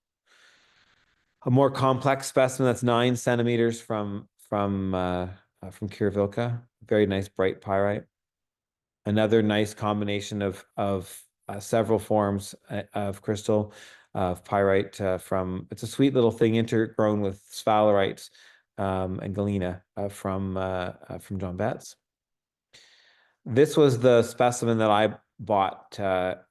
A more complex specimen that's 9 centimeters from Quiruvilca. Very nice bright pyrite. Another nice combination of several forms of crystal of pyrite it's a sweet little thing intergrown with sphalerites and galena from John Betts. This was the specimen that I bought at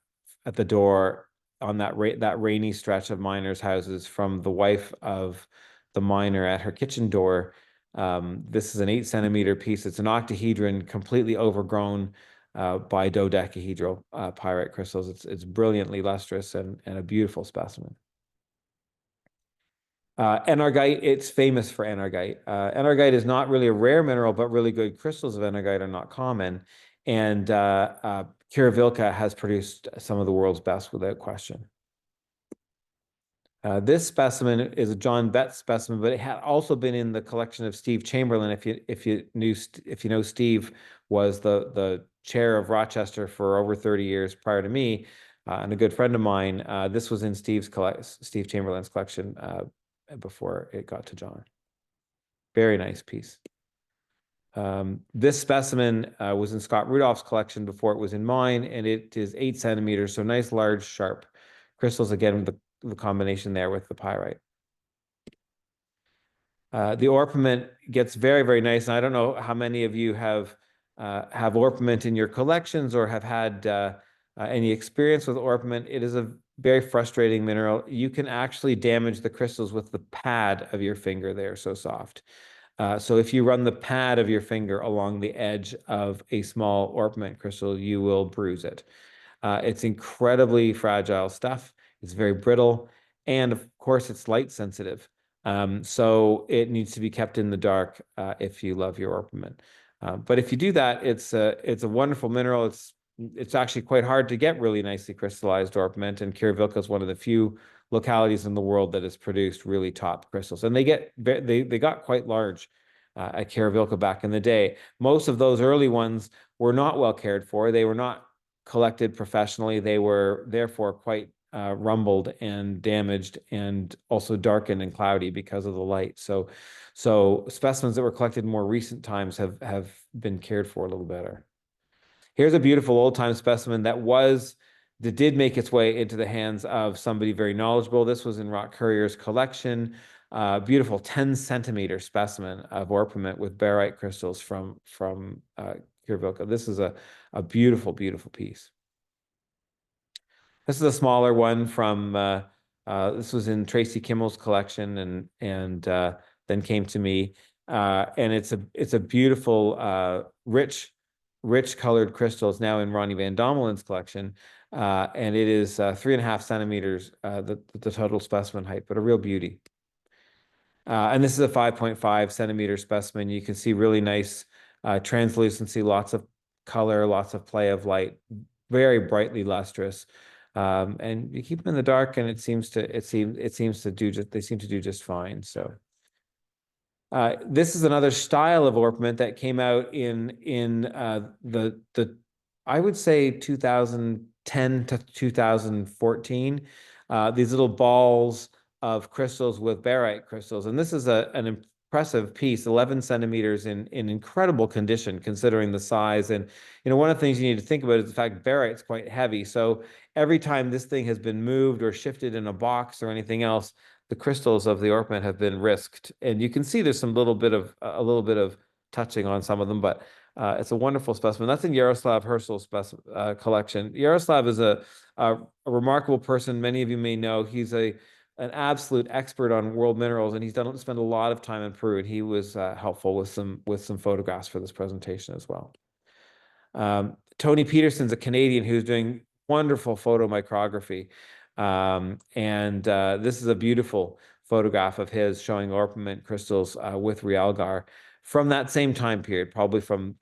the door on that rainy stretch of miners' houses from the wife of the miner at her kitchen door. This is an 8 centimeter piece. It's an octahedron, completely overgrown by dodecahedral pyrite crystals. It's brilliantly lustrous and a beautiful specimen. Enargite, it's famous for enargite. Enargite is not really a rare mineral, but really good crystals of enargite are not common. And Quiruvilca has produced some of the world's best without question. This specimen is a John Betts specimen, but it had also been in the collection of Steve Chamberlain. If you know Steve was the chair of Rochester for over 30 years prior to me, and a good friend of mine. This was in Steve Chamberlain's collection before it got to John. Very nice piece. This specimen was in Scott Rudolph's collection before it was in mine, and it is 8 centimeters, so nice, large, sharp crystals. Again, the combination there with the pyrite. The orpiment gets very, very nice, and I don't know how many of you have orpiment in your collections or have had any experience with orpiment. It is a very frustrating mineral. You can actually damage the crystals with the pad of your finger. They are so soft. So if you run the pad of your finger along the edge of a small orpiment crystal, you will bruise it. It's incredibly fragile stuff. It's very brittle. And of course, it's light sensitive. So it needs to be kept in the dark if you love your orpiment. But if you do that, it's a wonderful mineral. It's actually quite hard to get really nicely crystallized orpiment, and Qiruvilca is one of the few localities in the world that has produced really top crystals. And they got quite large at Qiruvilca back in the day. Most of those early ones were not well cared for. They were not collected professionally. They were therefore quite rumbled and damaged and also darkened and cloudy because of the light. So specimens that were collected in more recent times have been cared for a little better. Here's a beautiful old-time specimen that did make its way into the hands of somebody very knowledgeable. This was in Rock Courier's collection. Beautiful 10-centimeter specimen of orpiment with barite crystals from Quiruvilca. This is a beautiful, beautiful piece. This is a smaller one from this was in Tracy Kimmel's collection and then came to me. And it's a beautiful rich colored crystal. It's now in Ronnie Van Dommelen's collection. And it is 3.5 centimeters, the total specimen height, but a real beauty. And this is a 5.5 centimeter specimen. You can see really nice translucency, lots of color, lots of play of light, very brightly lustrous. And you keep them in the dark, and they seem to do just fine. So this is another style of orpiment that came out in the I would say 2010 to 2014. These little balls of crystals with barite crystals, and this is an impressive piece, 11 centimeters in incredible condition considering the size. And one of the things you need to think about is the fact barite's quite heavy. So every time this thing has been moved or shifted in a box or anything else, the crystals of the orpiment have been risked. And you can see there's a little bit of touching on some of them, but it's a wonderful specimen. That's in Yaroslav Hersel's collection. Yaroslav is a remarkable person. Many of you may know he's an absolute expert on world minerals, and he's spent a lot of time in Peru, and he was helpful with some photographs for this presentation as well. Tony Peterson's a Canadian who's doing wonderful photomicrography. This is a beautiful photograph of his showing orpiment crystals with realgar from that same time period, probably from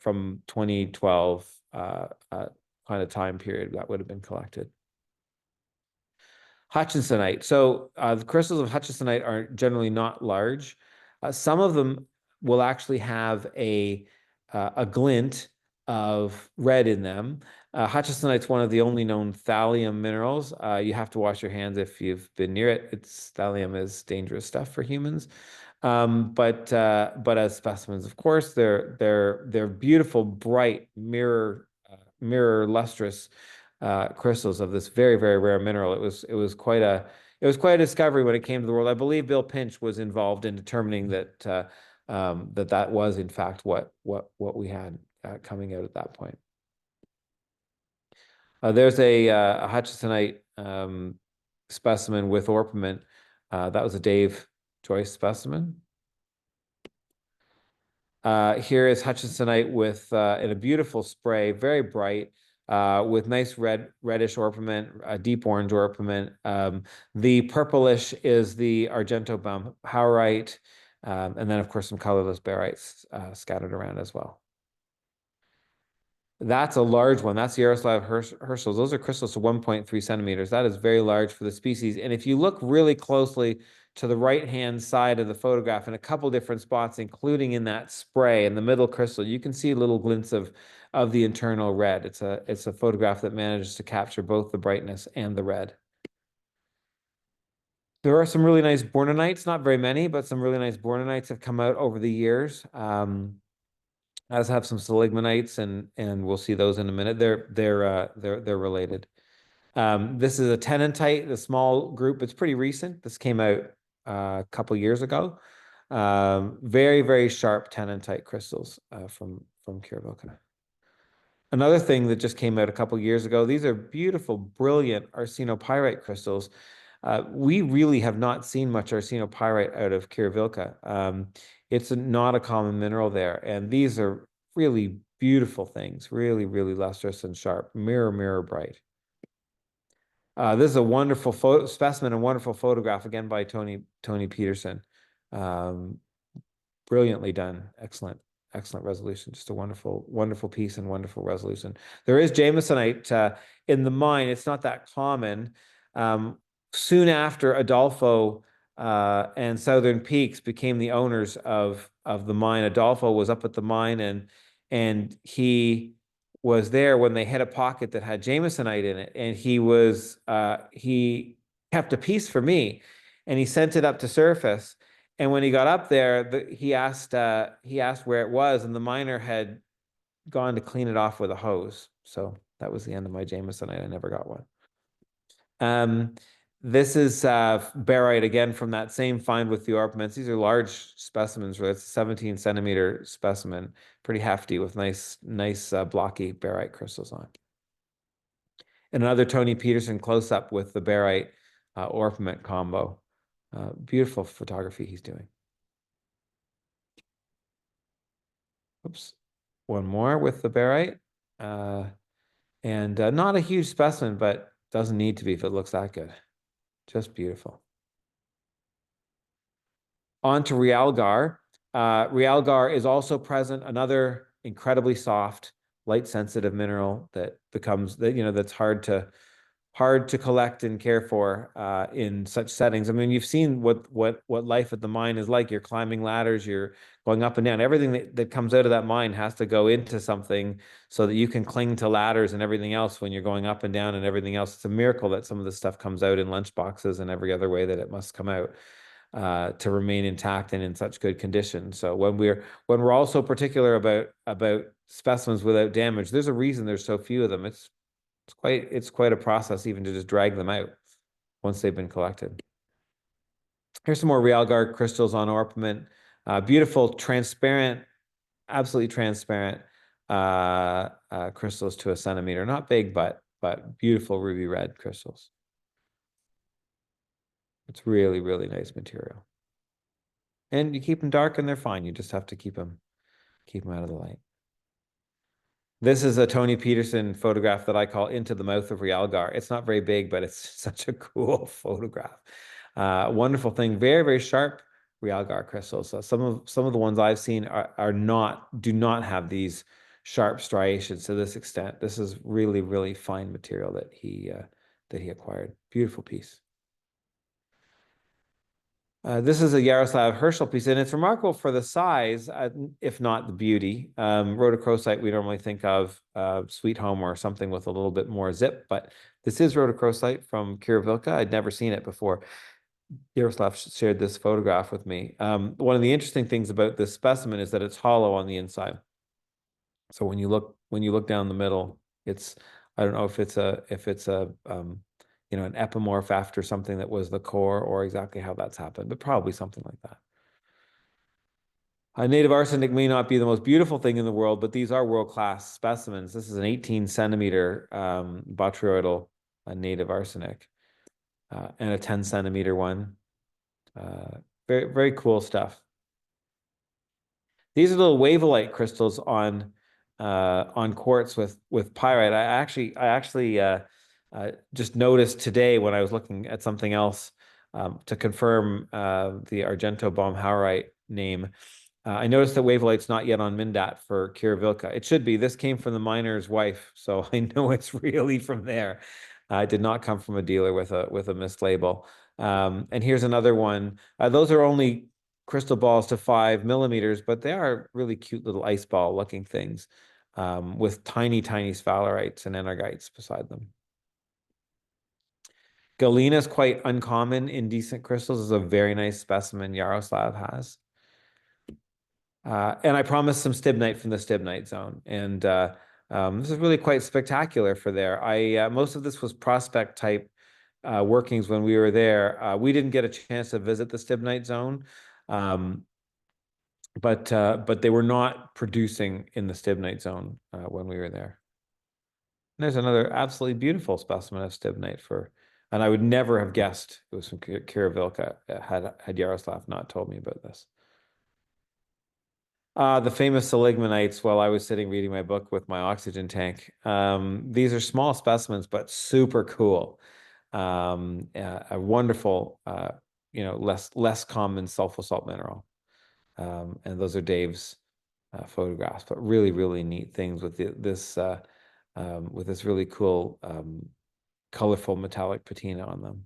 2012 kind of time period that would have been collected. Hutchinsonite. So the crystals of hutchinsonite are generally not large. Some of them will actually have a glint of red in them. Hutchinsonite's one of the only known thallium minerals. You have to wash your hands if you've been near it. Thallium is dangerous stuff for humans. But as specimens, of course, they're beautiful, bright, mirror lustrous crystals of this very, very rare mineral. It was quite a discovery when it came to the world. I believe Bill Pinch was involved in determining that that was in fact what we had coming out at that point. There's a hutchinsonite specimen with orpiment. That was a Dave Joyce specimen. Here is hutchinsonite with in a beautiful spray, very bright. with nice reddish orpiment, deep orange orpiment. The purplish is the Argento baumhaurite, and then of course some colorless barites scattered around as well. That's a large one. That's the Yaroslav Herschels. Those are crystals of 1.3 centimeters. That is very large for the species. And if you look really closely to the right-hand side of the photograph in a couple different spots, including in that spray in the middle crystal, you can see little glints of the internal red. It's a photograph that manages to capture both the brightness and the red. There are some really nice bournonites, not very many, but some really nice bournonites have come out over the years. As have some seligmannites, and we'll see those in a minute. They're related. This is a tenantite, the small group. It's pretty recent. This came out a couple years ago. Very, very sharp tenantite crystals from Qiruvilca. Another thing that just came out a couple years ago, these are beautiful, brilliant arsenopyrite crystals. We really have not seen much arsenopyrite out of Qiruvilca. It's not a common mineral there, and these are really beautiful things, really, really lustrous and sharp, mirror bright. This is a wonderful specimen, a wonderful photograph, again by Tony Peterson. Brilliantly done, excellent resolution, just a wonderful piece and wonderful resolution. There is jamesonite in the mine. It's not that common. Soon after Adolfo and Southern Peaks became the owners of the mine, Adolfo was up at the mine, and he was there when they hit a pocket that had jamesonite in it, and he kept a piece for me, and he sent it up to surface. And when he got up there, he asked where it was, and the miner had gone to clean it off with a hose. So that was the end of my jamesonite. I never got one. This is barite, again, from that same find with the orpiments. These are large specimens. It's a 17-centimeter specimen, pretty hefty, with nice blocky barite crystals on. And another Tony Peterson close-up with the barite orpiment combo. Beautiful photography he's doing. Oops. One more with the barite. And not a huge specimen, but doesn't need to be if it looks that good. Just beautiful. On to realgar. Realgar is also present, another incredibly soft, light-sensitive mineral that becomes, that's hard to collect and care for in such settings. I mean, you've seen what life at the mine is like. You're climbing ladders, you're going up and down. Everything that comes out of that mine has to go into something so that you can cling to ladders and everything else when you're going up and down and everything else. It's a miracle that some of this stuff comes out in lunch boxes and every other way that it must come out to remain intact and in such good condition. So when we're also particular about specimens without damage, there's a reason there's so few of them. It's quite a process even to just drag them out once they've been collected. Here's some more realgar crystals on orpiment. Beautiful, transparent, absolutely transparent crystals to a centimeter. Not big, but beautiful ruby red crystals. It's really, really nice material. And you keep them dark and they're fine. You just have to keep them out of the light. This is a Tony Peterson photograph that I call Into the Mouth of Realgar. It's not very big, but it's such a cool photograph. Wonderful thing. Very, very sharp realgar crystals. So some of the ones I've seen do not have these sharp striations to this extent. This is really, really fine material that he acquired. Beautiful piece. This is a Yaroslav Herschel piece, and it's remarkable for the size, if not the beauty. Rhodochrosite we normally think of Sweet Home or something with a little bit more zip, but this is rhodochrosite from Qiruvilca. I'd never seen it before. Yaroslav shared this photograph with me. One of the interesting things about this specimen is that it's hollow on the inside. So when you look down the middle, I don't know if it's an epimorph after something that was the core or exactly how that's happened, but probably something like that. A native arsenic may not be the most beautiful thing in the world, but these are world-class specimens. This is an 18-centimeter botryoidal native arsenic and a 10-centimeter one. Very, very cool stuff. These are little wavellite crystals on on quartz with pyrite. I actually just noticed today when I was looking at something else to confirm the Argento baumhaurite name. I noticed that wavelite's not yet on Mindat for Quiruvilca. It should be. This came from the miner's wife, so I know it's really from there. It did not come from a dealer with a mislabel. And here's another one. Those are only crystal balls to 5 millimeters, but they are really cute little ice ball looking things with tiny, tiny sphalerites and enargites beside them. Galena is quite uncommon in decent crystals. This is a very nice specimen Yaroslav has. And I promised some stibnite from the stibnite zone. And this is really quite spectacular for there. Most of this was prospect type workings when we were there. We didn't get a chance to visit the stibnite zone, but they were not producing in the stibnite zone when we were there. And there's another absolutely beautiful specimen of stibnite and I would never have guessed it was from Qiruvilca had Yaroslav not told me about this. The famous seligmannites while I was sitting reading my book with my oxygen tank. These are small specimens, but super cool. A wonderful, less common sulfur salt mineral. And those are Dave's photographs, but really, really neat things with this really cool, colorful metallic patina on them.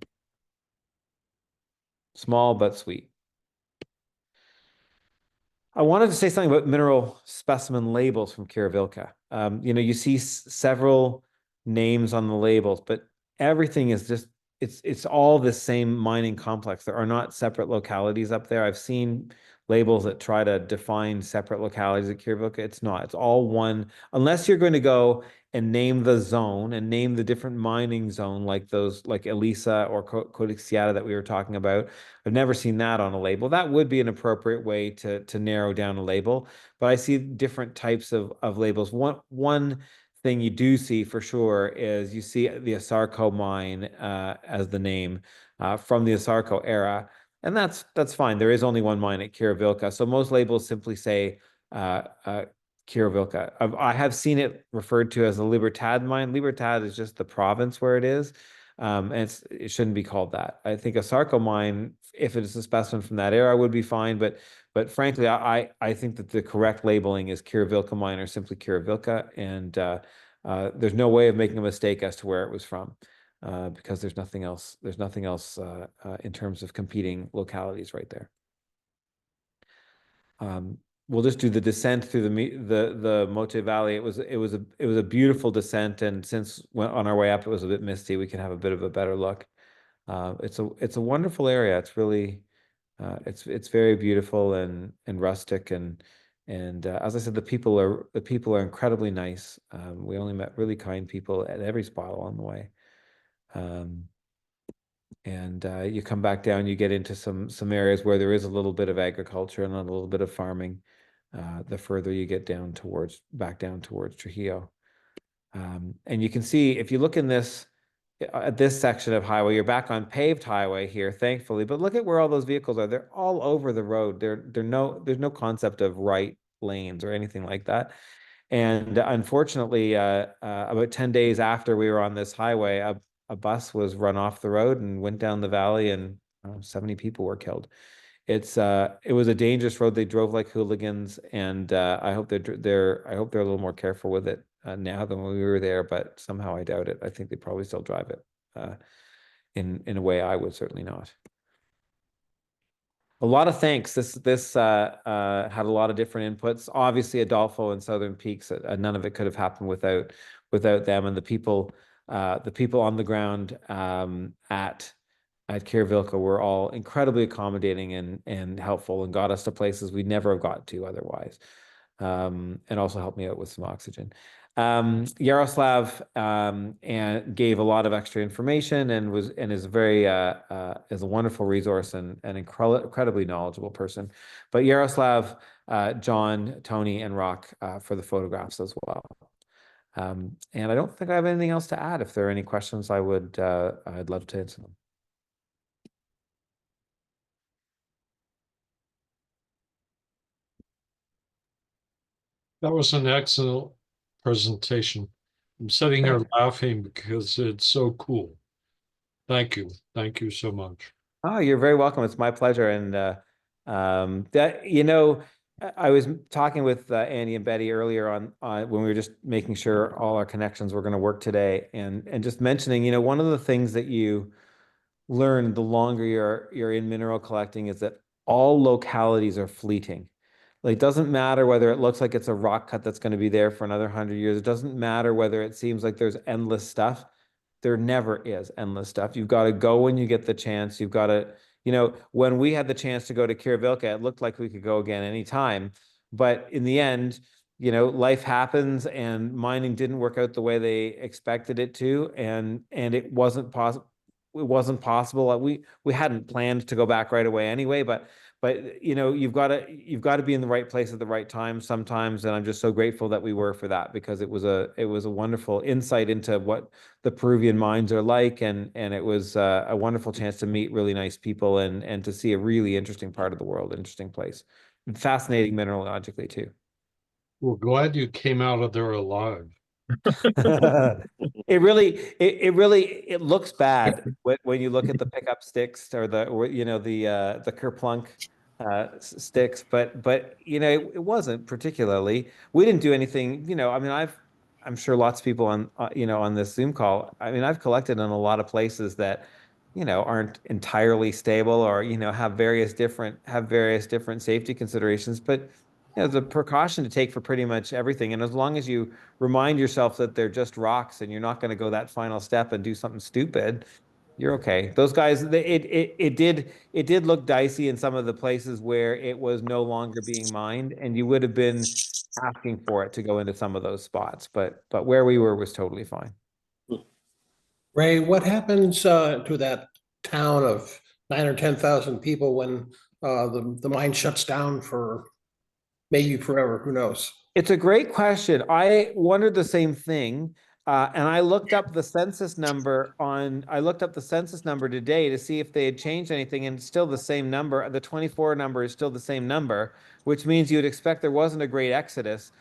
Small but sweet. I wanted to say something about mineral specimen labels from Quiruvilca. You see several names on the labels, but everything is just, it's all the same mining complex. There are not separate localities up there. I've seen labels that try to define separate localities at Quiruvilca. It's not. It's all one, unless you're going to go and name the zone and name the different mining zone like Elisa or Codixiata that we were talking about. I've never seen that on a label. That would be an appropriate way to narrow down a label, but I see different types of labels. One thing you do see for sure is you see the Asarco mine as the name from the Asarco era, and that's fine. There is only one mine at Quiruvilca, so most labels simply say Quiruvilca. I have seen it referred to as the Libertad mine. Libertad is just the province where it is. And it shouldn't be called that. I think a Sarco mine, if it is a specimen from that era, would be fine. But frankly, I think that the correct labeling is Quiruvilca mine or simply Quiruvilca, and there's no way of making a mistake as to where it was from, because there's nothing else. There's nothing else in terms of competing localities right there. We'll just do the descent through the Mote Valley. It was a beautiful descent, and since on our way up it was a bit misty, we can have a bit of a better look. It's a wonderful area. It's really it's very beautiful and rustic, and as I said, the people are incredibly nice. We only met really kind people at every spot along the way. And you come back down, you get into some areas where there is a little bit of agriculture and a little bit of farming. The further you get back down towards Trujillo. And you can see, if you look in at this section of highway, you're back on paved highway here, thankfully, but look at where all those vehicles are. They're all over the road. There's no concept of right lanes or anything like that. And unfortunately, about 10 days after we were on this highway, a bus was run off the road and went down the valley, and 70 people were killed. It was a dangerous road. They drove like hooligans, and I hope they're a little more careful with it now than when we were there. But somehow I doubt it. I think they probably still drive it in a way I would certainly not. A lot of thanks. This had a lot of different inputs. Obviously, Adolfo and Southern Peaks. None of it could have happened without them and the people on the ground at Quiruvilca were all incredibly accommodating and helpful, and got us to places we'd never have got to otherwise, and also helped me out with some oxygen. Yaroslav and gave a lot of extra information and is is a wonderful resource and an incredibly knowledgeable person. But Yaroslav, John, Tony, and Rock for the photographs as well. And I don't think I have anything else to add. If there are any questions, I'd love to answer them. That was an excellent presentation. I'm sitting here laughing because it's so cool. Thank you. Thank you so much. Oh, you're very welcome. It's my pleasure. And that I was talking with Annie and Betty earlier on when we were just making sure all our connections were going to work today, and just mentioning, one of the things that you learn the longer you're in mineral collecting is that all localities are fleeting. Like, it doesn't matter whether it looks like it's a rock cut that's going to be there for another 100 years. It doesn't matter whether it seems like there's endless stuff. There never is endless stuff. You've got to go when you get the chance. You've got to, when we had the chance to go to Quiruvilca, it looked like we could go again anytime. But in the end, life happens, and mining didn't work out the way they expected it to, and it wasn't possible. It wasn't possible. We hadn't planned to go back right away anyway, but you've got to be in the right place at the right time sometimes, and I'm just so grateful that we were for that, because it was a wonderful insight into what the Peruvian mines are like, and it was a wonderful chance to meet really nice people, and to see a really interesting part of the world, interesting place, fascinating mineralogically too. Well, glad you came out of there alive. It looks bad when you look at the pickup sticks, or the kerplunk sticks, but it wasn't particularly. We didn't do anything. I mean, I'm sure lots of people on on this Zoom call. I mean, I've collected in a lot of places that aren't entirely stable, or have various different safety considerations, but the precaution to take for pretty much everything. And as long as you remind yourself that they're just rocks and you're not going to go that final step and do something stupid, you're okay. Those guys, it did look dicey in some of the places where it was no longer being mined, and you would have been asking for it to go into some of those spots. But where we were was totally fine. Ray, what happens to that town of 9 or 10,000 people when the mine shuts down for maybe forever? Who knows? It's a great question. I wondered the same thing. And I looked up the census number today to see if they had changed anything, and it's still the same number. The 24 number is still the same number, which means you'd expect there wasn't a great exodus.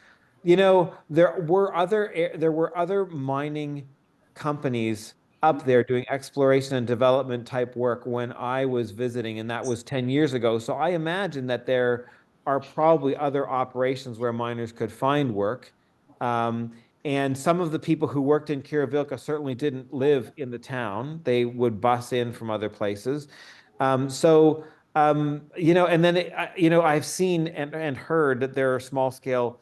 There were other mining companies up there doing exploration and development type work when I was visiting, and that was 10 years ago. So I imagine that there are probably other operations where miners could find work. And some of the people who worked in Qiruvilca certainly didn't live in the town. They would bus in from other places. And then, I've seen and heard that there are small scale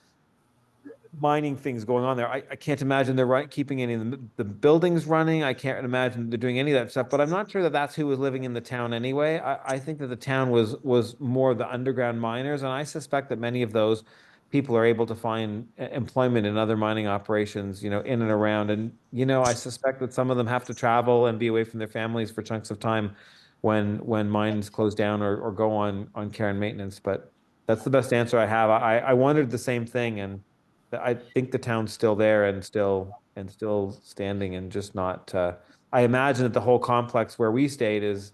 mining things going on there. I can't imagine they're keeping any of the buildings running. I can't imagine they're doing any of that stuff, but I'm not sure that that's who was living in the town anyway. I think that the town was more the underground miners, and I suspect that many of those people are able to find employment in other mining operations, in and around. And, I suspect that some of them have to travel and be away from their families for chunks of time when mines close down or go on care and maintenance. But that's the best answer I have. I wondered the same thing, and I think the town's still there and still standing, and just not. I imagine that the whole complex where we stayed is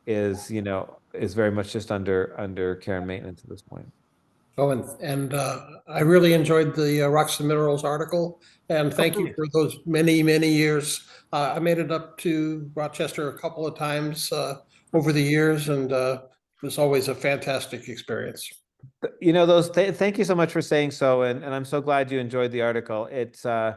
very much just under care and maintenance at this point. Oh, and I really enjoyed the Rocks and Minerals article, and thank you for those many, many years. I made it up to Rochester a couple of times over the years, and it was always a fantastic experience. Thank you so much for saying so, and I'm so glad you enjoyed the article. It's I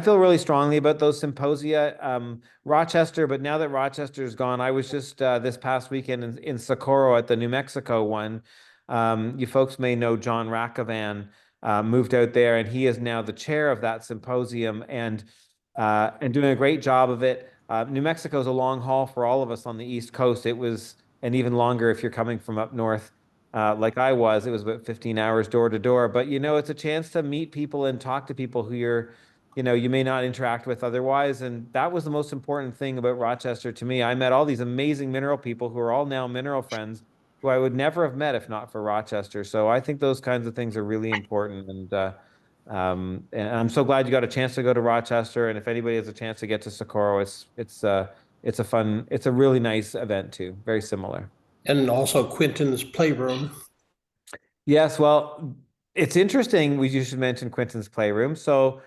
feel really strongly about those symposia. Rochester, but now that Rochester is gone, I was just this past weekend in Socorro at the New Mexico one. You folks may know John Rackavan moved out there, and he is now the chair of that symposium, and doing a great job of it. New Mexico is a long haul for all of us on the East Coast. It was, and even longer if you're coming from up north. Like I was, it was about 15 hours door to door. But it's a chance to meet people and talk to people who you may not interact with otherwise. And that was the most important thing about Rochester to me. I met all these amazing mineral people who are all now mineral friends who I would never have met if not for Rochester. So I think those kinds of things are really important. And I'm so glad you got a chance to go to Rochester. And if anybody has a chance to get to Socorro, it's a really nice event too. Very similar. And also Quinton's Playroom. Yes, well, It's interesting. You should mention Quentin's playroom. So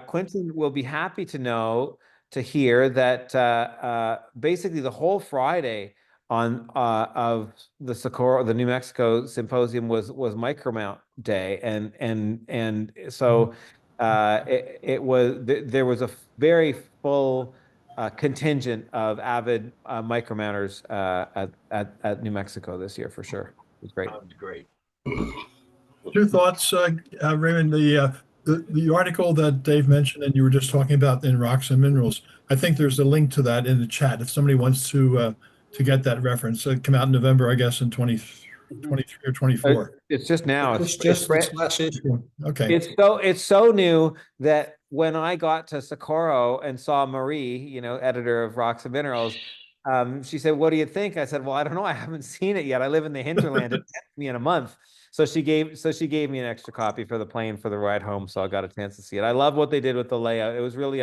Quentin will be happy to hear that basically the whole Friday on of the Socorro, the New Mexico Symposium was Micromount Day, and so there was a very full contingent of avid micromounters at New Mexico this year for sure. It was great. Sounds great. Two thoughts, Raymond. The article that Dave mentioned and you were just talking about in Rocks and Minerals. I think there's a link to that in the chat if somebody wants to get that reference. It came out in November, I guess, in 2023 or 24. It's just now. It's just this last issue. Okay. It's so new that when I got to Socorro and saw Marie, editor of Rocks and Minerals, she said, "What do you think?" I said, "Well, I don't know. I haven't seen it yet. I live in the hinterland. It's me in a month." So she gave me an extra copy for the plane for the ride home. So I got a chance to see it. I love what they did with the layout. It was really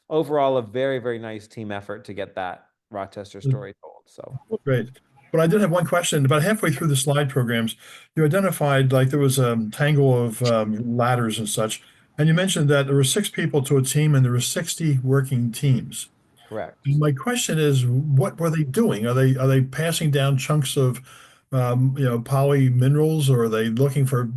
overall a very, very nice team effort to get that Rochester story told. So Great. But I did have one question. About halfway through the slide programs, you identified like there was a tangle of ladders and such. And you mentioned that there were 6 people to a team and there were 60 working teams. correct. My question is, what were they doing? Are they passing down chunks of poly minerals, or are they looking for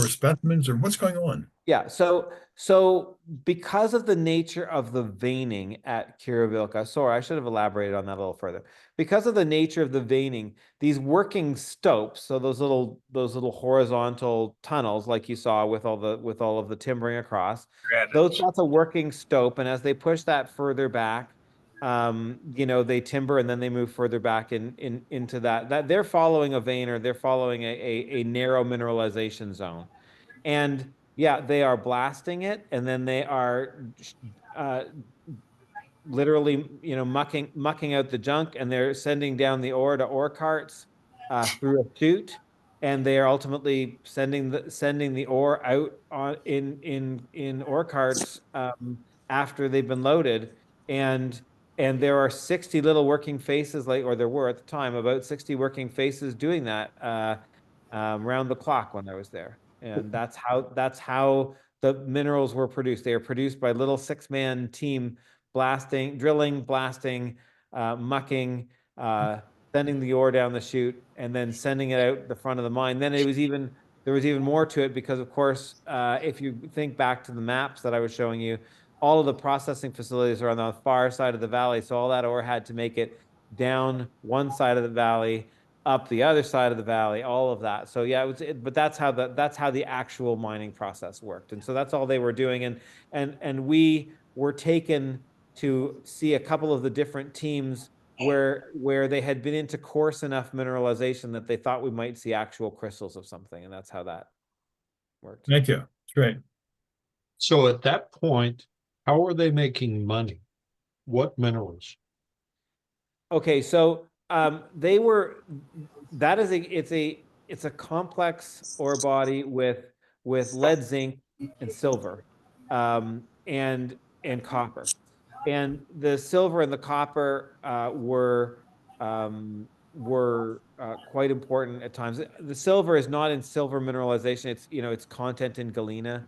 specimens, or what's going on? Yeah, so because of the nature of the veining at Quiruvilca, sorry, I should have elaborated on that a little further. Because of the nature of the veining, these working stopes, so those little horizontal tunnels, like you saw with all of the timbering across, that's a working stope, and as they push that further back, they timber and then they move further back into that they're following a vein, or they're following a narrow mineralization zone. And yeah, they are blasting it, and then they are literally, mucking out the junk, and they're sending down the ore to ore carts through a chute, and they are ultimately sending the ore out in ore carts after they've been loaded, and there are 60 little working faces, or there were at the time about 60 working faces doing that round the clock when I was there. And that's how the minerals were produced. They are produced by little 6-man team, drilling, blasting, mucking, sending the ore down the chute, and then sending it out the front of the mine. Then there was even more to it, because of course, if you think back to the maps that I was showing you, all of the processing facilities are on the far side of the valley. So all that ore had to make it down one side of the valley, up the other side of the valley, all of that. So yeah, but that's how the actual mining process worked. And so that's all they were doing. And we were taken to see a couple of the different teams where they had been into coarse enough mineralization that they thought we might see actual crystals of something. And that's how that worked. Thank you. It's great. So at that point, how are they making money? What minerals? Okay, so it's a complex ore body with lead, zinc, and silver, and copper. And the silver and the copper were quite important at times. The silver is not in silver mineralization. It's content in galena.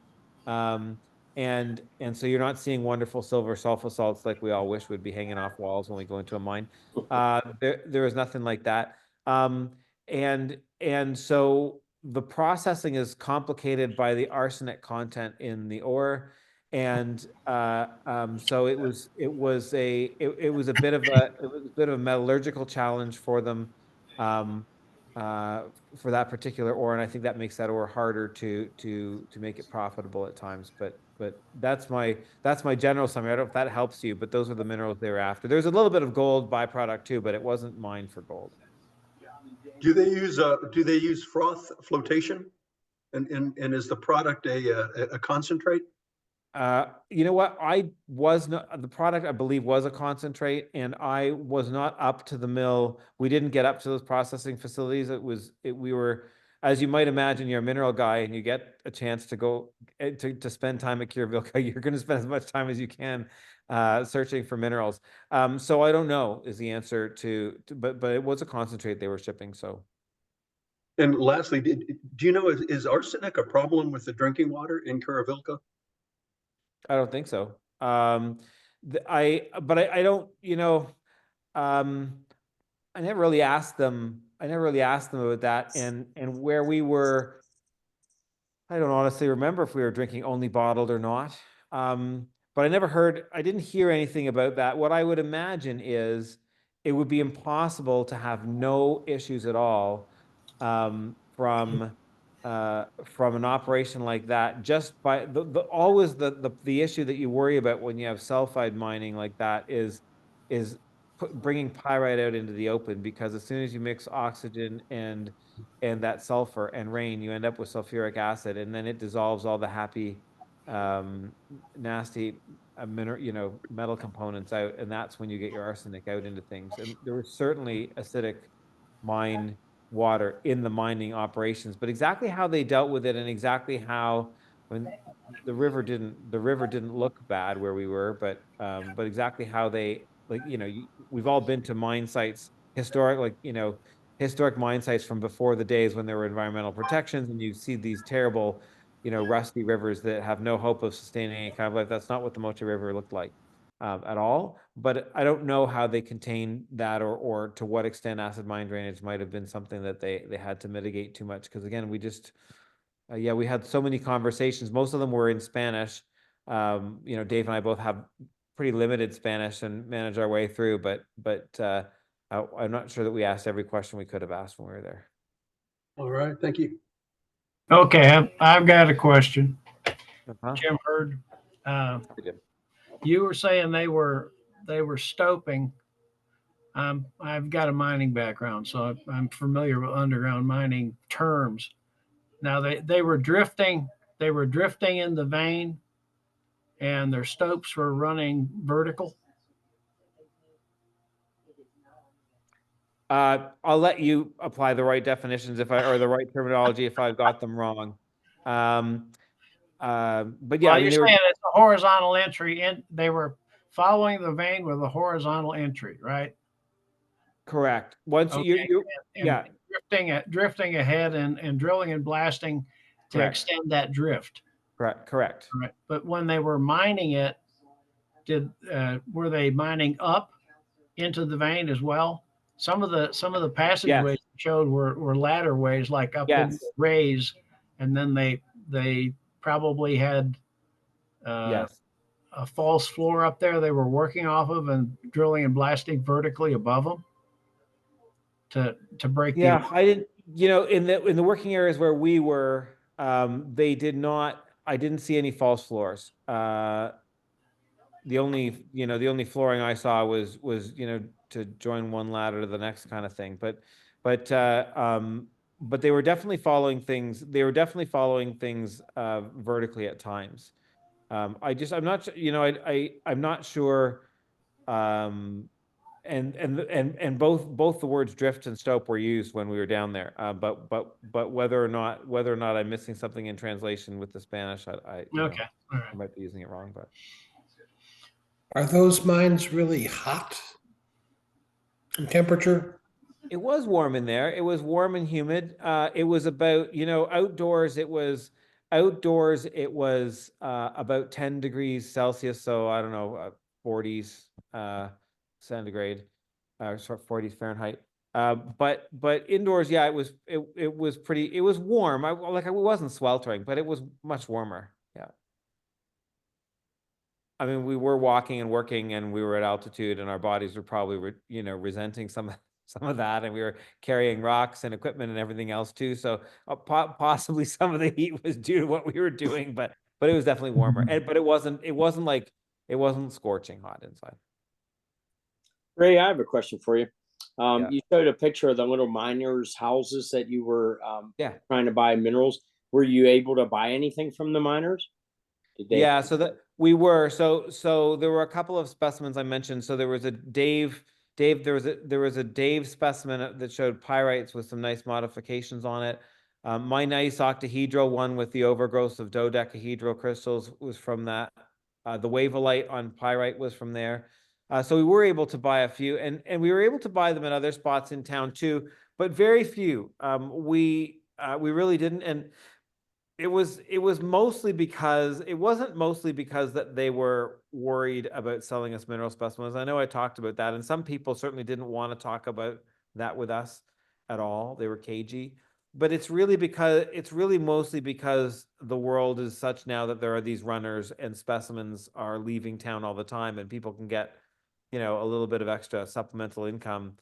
And so you're not seeing wonderful silver sulfur salts like we all wish would be hanging off walls when we go into a mine. There is nothing like that. And so the processing is complicated by the arsenic content in the ore. And so it was a bit of a metallurgical challenge for them for that particular ore, and I think that makes that ore harder to make it profitable at times. But that's my general summary. I don't know if that helps you, but those are the minerals they were after. There's a little bit of gold byproduct too, but it wasn't mined for gold. Do they use froth flotation, and is the product a concentrate? You know what? The product I believe was a concentrate, and I was not up to the mill. We didn't get up to those processing facilities. We were, as you might imagine, you're a mineral guy and you get a chance to go to spend time at Qiruvilca, you're going to spend as much time as you can searching for minerals. So I don't know is the answer but it was a concentrate they were shipping. So And lastly, do you know, is arsenic a problem with the drinking water in Quiruvilca? I don't think so. But I don't, um, I never really asked them. I never really asked them about that, and where we were. I don't honestly remember if we were drinking only bottled or not. But I didn't hear anything about that. What I would imagine is it would be impossible to have no issues at all from an operation like that. Just by always the issue that you worry about when you have sulfide mining like that is bringing pyrite out into the open, because as soon as you mix oxygen and that sulfur and rain, you end up with sulfuric acid, and then it dissolves all the happy, nasty, metal components out, and that's when you get your arsenic out into things. And there was certainly acidic mine water in the mining operations, but exactly how they dealt with it and exactly how when the river didn't look bad where we were, but exactly how they we've all been to mine sites, historic mine sites from before the days when there were environmental protections, and you see these terrible, rusty rivers that have no hope of sustaining any kind of life. That's not what the Moche River looked like at all. But I don't know how they contain that, or to what extent acid mine drainage might have been something that they had to mitigate too much. Because again, we just, we had so many conversations. Most of them were in Spanish. Dave and I both have pretty limited Spanish and manage our way through, but I'm not sure that we asked every question we could have asked when we were there. All right, thank you. Okay, I've got a question. Uh-huh. Jim Hurd, We did. you were saying they were stoping. I've got a mining background, so I'm familiar with underground mining terms. Now they were drifting. They were drifting in the vein, and their stopes were running vertical. I'll let you apply the right definitions or the right terminology if I've got them wrong. But yeah, Well, I mean, you're saying it's a horizontal entry, and they were following the vein with a horizontal entry, right? correct. Once Okay. you And yeah, drifting ahead and drilling and blasting to Correct. extend that drift. correct. Right. But when they were mining it, were they mining up into the vein as well? Some of the passageways showed were ladder ways, like up in Yes. rays, and then they probably had Yes. a false floor up there they were working off of and drilling and blasting vertically above them to break Yeah, I didn't, in the working areas where we were, they did not, I didn't see any false floors. The only flooring I saw was to join one ladder to the next kind of thing. But they were definitely following things. They were definitely following things vertically at times. I'm not I'm not sure. And both the words drift and stope were used when we were down there. But whether or not I'm missing something in translation with the Spanish, I Okay. All right. I might be using it wrong, but. Are those mines really hot in temperature? It was warm in there. It was warm and humid. It was about, outdoors. It was about 10 degrees Celsius. So I don't know, 40s centigrade, 40s Fahrenheit. But indoors, yeah, it was pretty. It was warm. I wasn't sweltering, but it was much warmer. Yeah. I mean, we were walking and working, and we were at altitude, and our bodies were probably, resenting some of that, and we were carrying rocks and equipment and everything else too. So possibly some of the heat was due to what we were doing, but it was definitely warmer. But it wasn't scorching hot inside. Ray, I have a question for you. Yeah. You showed a picture of the little miners' houses that you were trying to buy minerals. Were you able to buy anything from the miners? Yeah, so that we were so there were a couple of specimens I mentioned. So there was a Dave there was a Dave specimen that showed pyrites with some nice modifications on it. My nice octahedral one with the overgrowth of dodecahedral crystals was from that. The wavelite on pyrite was from there. So we were able to buy a few, and we were able to buy them in other spots in town too. but very few. We really didn't, and it was mostly because it wasn't mostly because that they were worried about selling us mineral specimens. I know I talked about that, and some people certainly didn't want to talk about that with us at all. They were cagey. But it's really mostly because the world is such now that there are these runners and specimens are leaving town all the time, and people can get, a little bit of extra supplemental income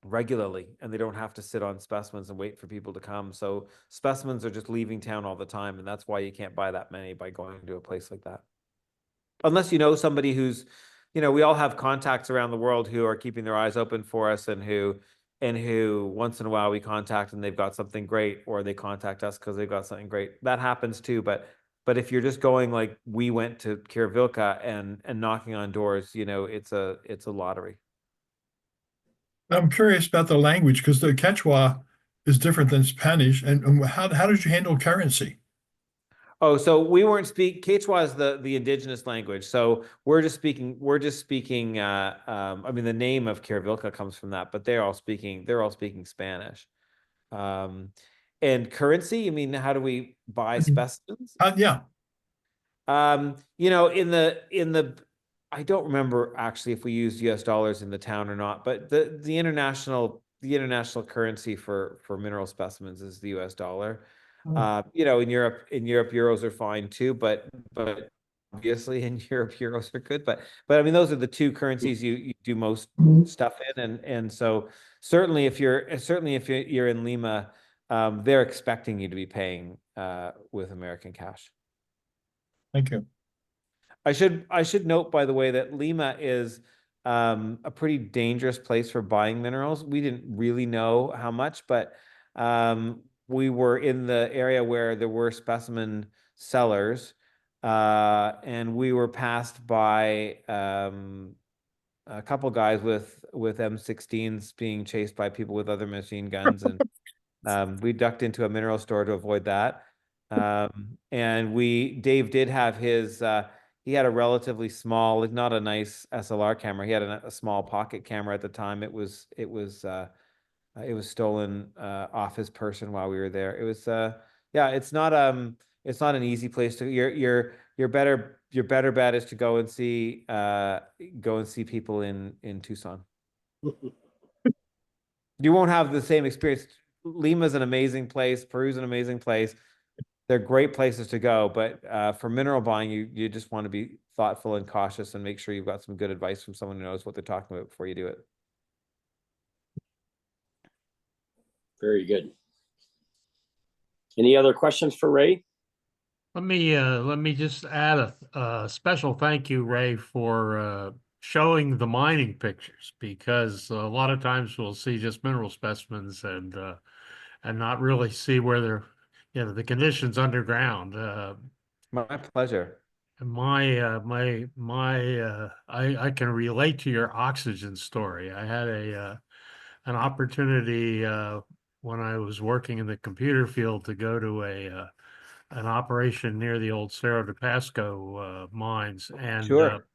regularly, and they don't have to sit on specimens and wait for people to come. So specimens are just leaving town all the time, and that's why you can't buy that many by going to a place like that. Unless you know somebody who's, we all have contacts around the world who are keeping their eyes open for us, and who once in a while we contact and they've got something great, or they contact us because they've got something great. That happens too, but if you're just going like we went to Quiruvilca and knocking on doors, it's a lottery. I'm curious about the language because the Quechua is different than Spanish. And how did you handle currency? Oh, so we weren't Quechua is the indigenous language. So we're just speaking, I mean, the name of Quiruvilca comes from that, but they're all speaking Spanish. And currency, I mean, how do we buy specimens? Yeah. In the I don't remember actually if we used US dollars in the town or not, but the international currency for mineral specimens is the US dollar. In Europe, euros are fine too, but obviously in Europe, euros are good. But I mean, those are the two currencies you do most stuff in, and so certainly if you're in Lima, they're expecting you to be paying with American cash. Thank you. I should note, by the way, that Lima is a pretty dangerous place for buying minerals. We didn't really know how much, but we were in the area where there were specimen sellers, and we were passed by a couple guys with M16s being chased by people with other machine guns, and we ducked into a mineral store to avoid that. And Dave did have his. He had a relatively small, not a nice SLR camera. He had a small pocket camera at the time. It was stolen off his person while we were there. It was it's not an easy place to. Your better bet is to go and see people in Tucson. You won't have the same experience. Lima's an amazing place. Peru's an amazing place. They're great places to go, but for mineral buying, you just want to be thoughtful and cautious and make sure you've got some good advice from someone who knows what they're talking about before you do it. Very good. Any other questions for Ray? Let me just add a special thank you, Ray, for showing the mining pictures, because a lot of times we'll see just mineral specimens and not really see where they're, the conditions underground. My pleasure. I can relate to your oxygen story. I had an opportunity when I was working in the computer field to go to an operation near the old Cerro de Pasco mines, and Sure.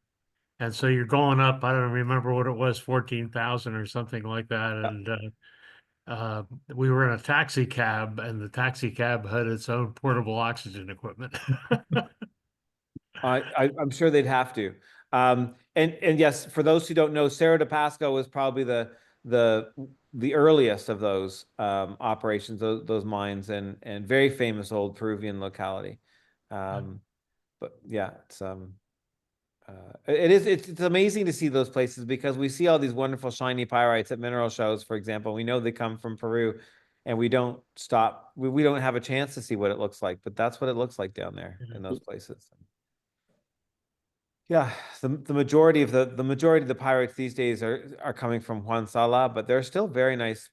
And so you're going up. I don't remember what it was, 14,000 or something like that, and we were in a taxi cab, and the taxi cab had its own portable oxygen equipment. I'm sure they'd have to. And yes, for those who don't know, Cerro de Pasco was probably the earliest of those operations, those mines, and very famous old Peruvian locality. But yeah, it's amazing to see those places, because we see all these wonderful shiny pyrites at mineral shows, for example. We know they come from Peru, and we don't stop. We don't have a chance to see what it looks like, but that's what it looks like down there in those places. Yeah, the majority of the pyrites these days are coming from Juan Sala, but there are still very nice,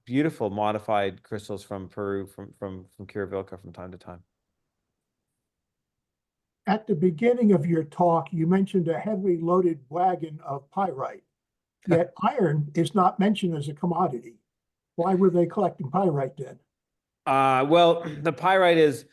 beautiful modified crystals from Peru, from Quiruvilca from time to time. At the beginning of your talk, you mentioned a heavily loaded wagon of pyrite, yet iron is not mentioned as a commodity. Why were they collecting pyrite then? Well, the pyrite is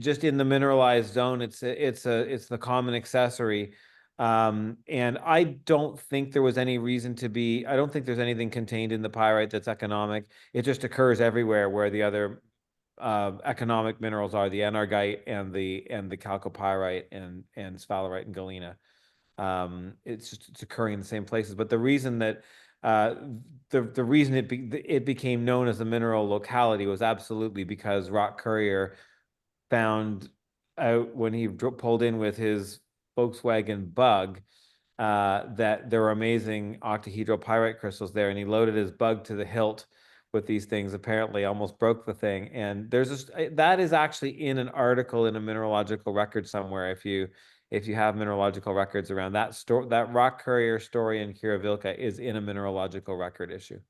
just in the mineralized zone. It's the common accessory. And I don't think there was any reason to be, I don't think there's anything contained in the pyrite that's economic. It just occurs everywhere where the other economic minerals are, the enargite and the chalcopyrite and sphalerite and galena. It's occurring in the same places. But the reason that the reason it became known as a mineral locality was absolutely because Rock Courier found out when he pulled in with his Volkswagen Bug that there were amazing octahedral pyrite crystals there, and he loaded his Bug to the hilt with these things. Apparently, almost broke the thing. And there's this, that is actually in an article in a mineralogical record somewhere. If you have mineralogical records around that story, that Rock Courier story in Quiruvilca is in a mineralogical record issue.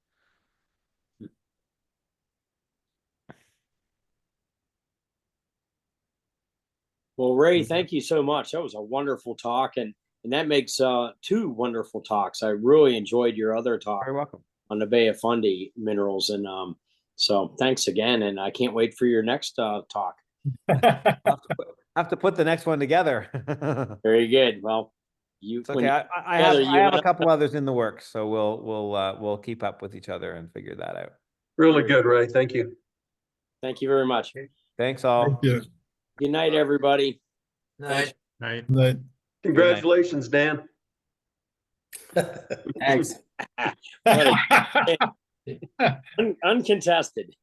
Well, Ray, thank you so much. That was a wonderful talk, and that makes two wonderful talks. I really enjoyed your other talk. Very welcome. On the Bay of Fundy minerals, and so thanks again, and I can't wait for your next talk. Have to put the next one together. Very good. Well, it's okay. I have a couple others in the works, so we'll keep up with each other and figure that out. Really good, Ray. Thank you. Thank you very much. Thanks all. Thank you. Good night, everybody. Night. Night. Congratulations, Dan. Thanks. Uncontested.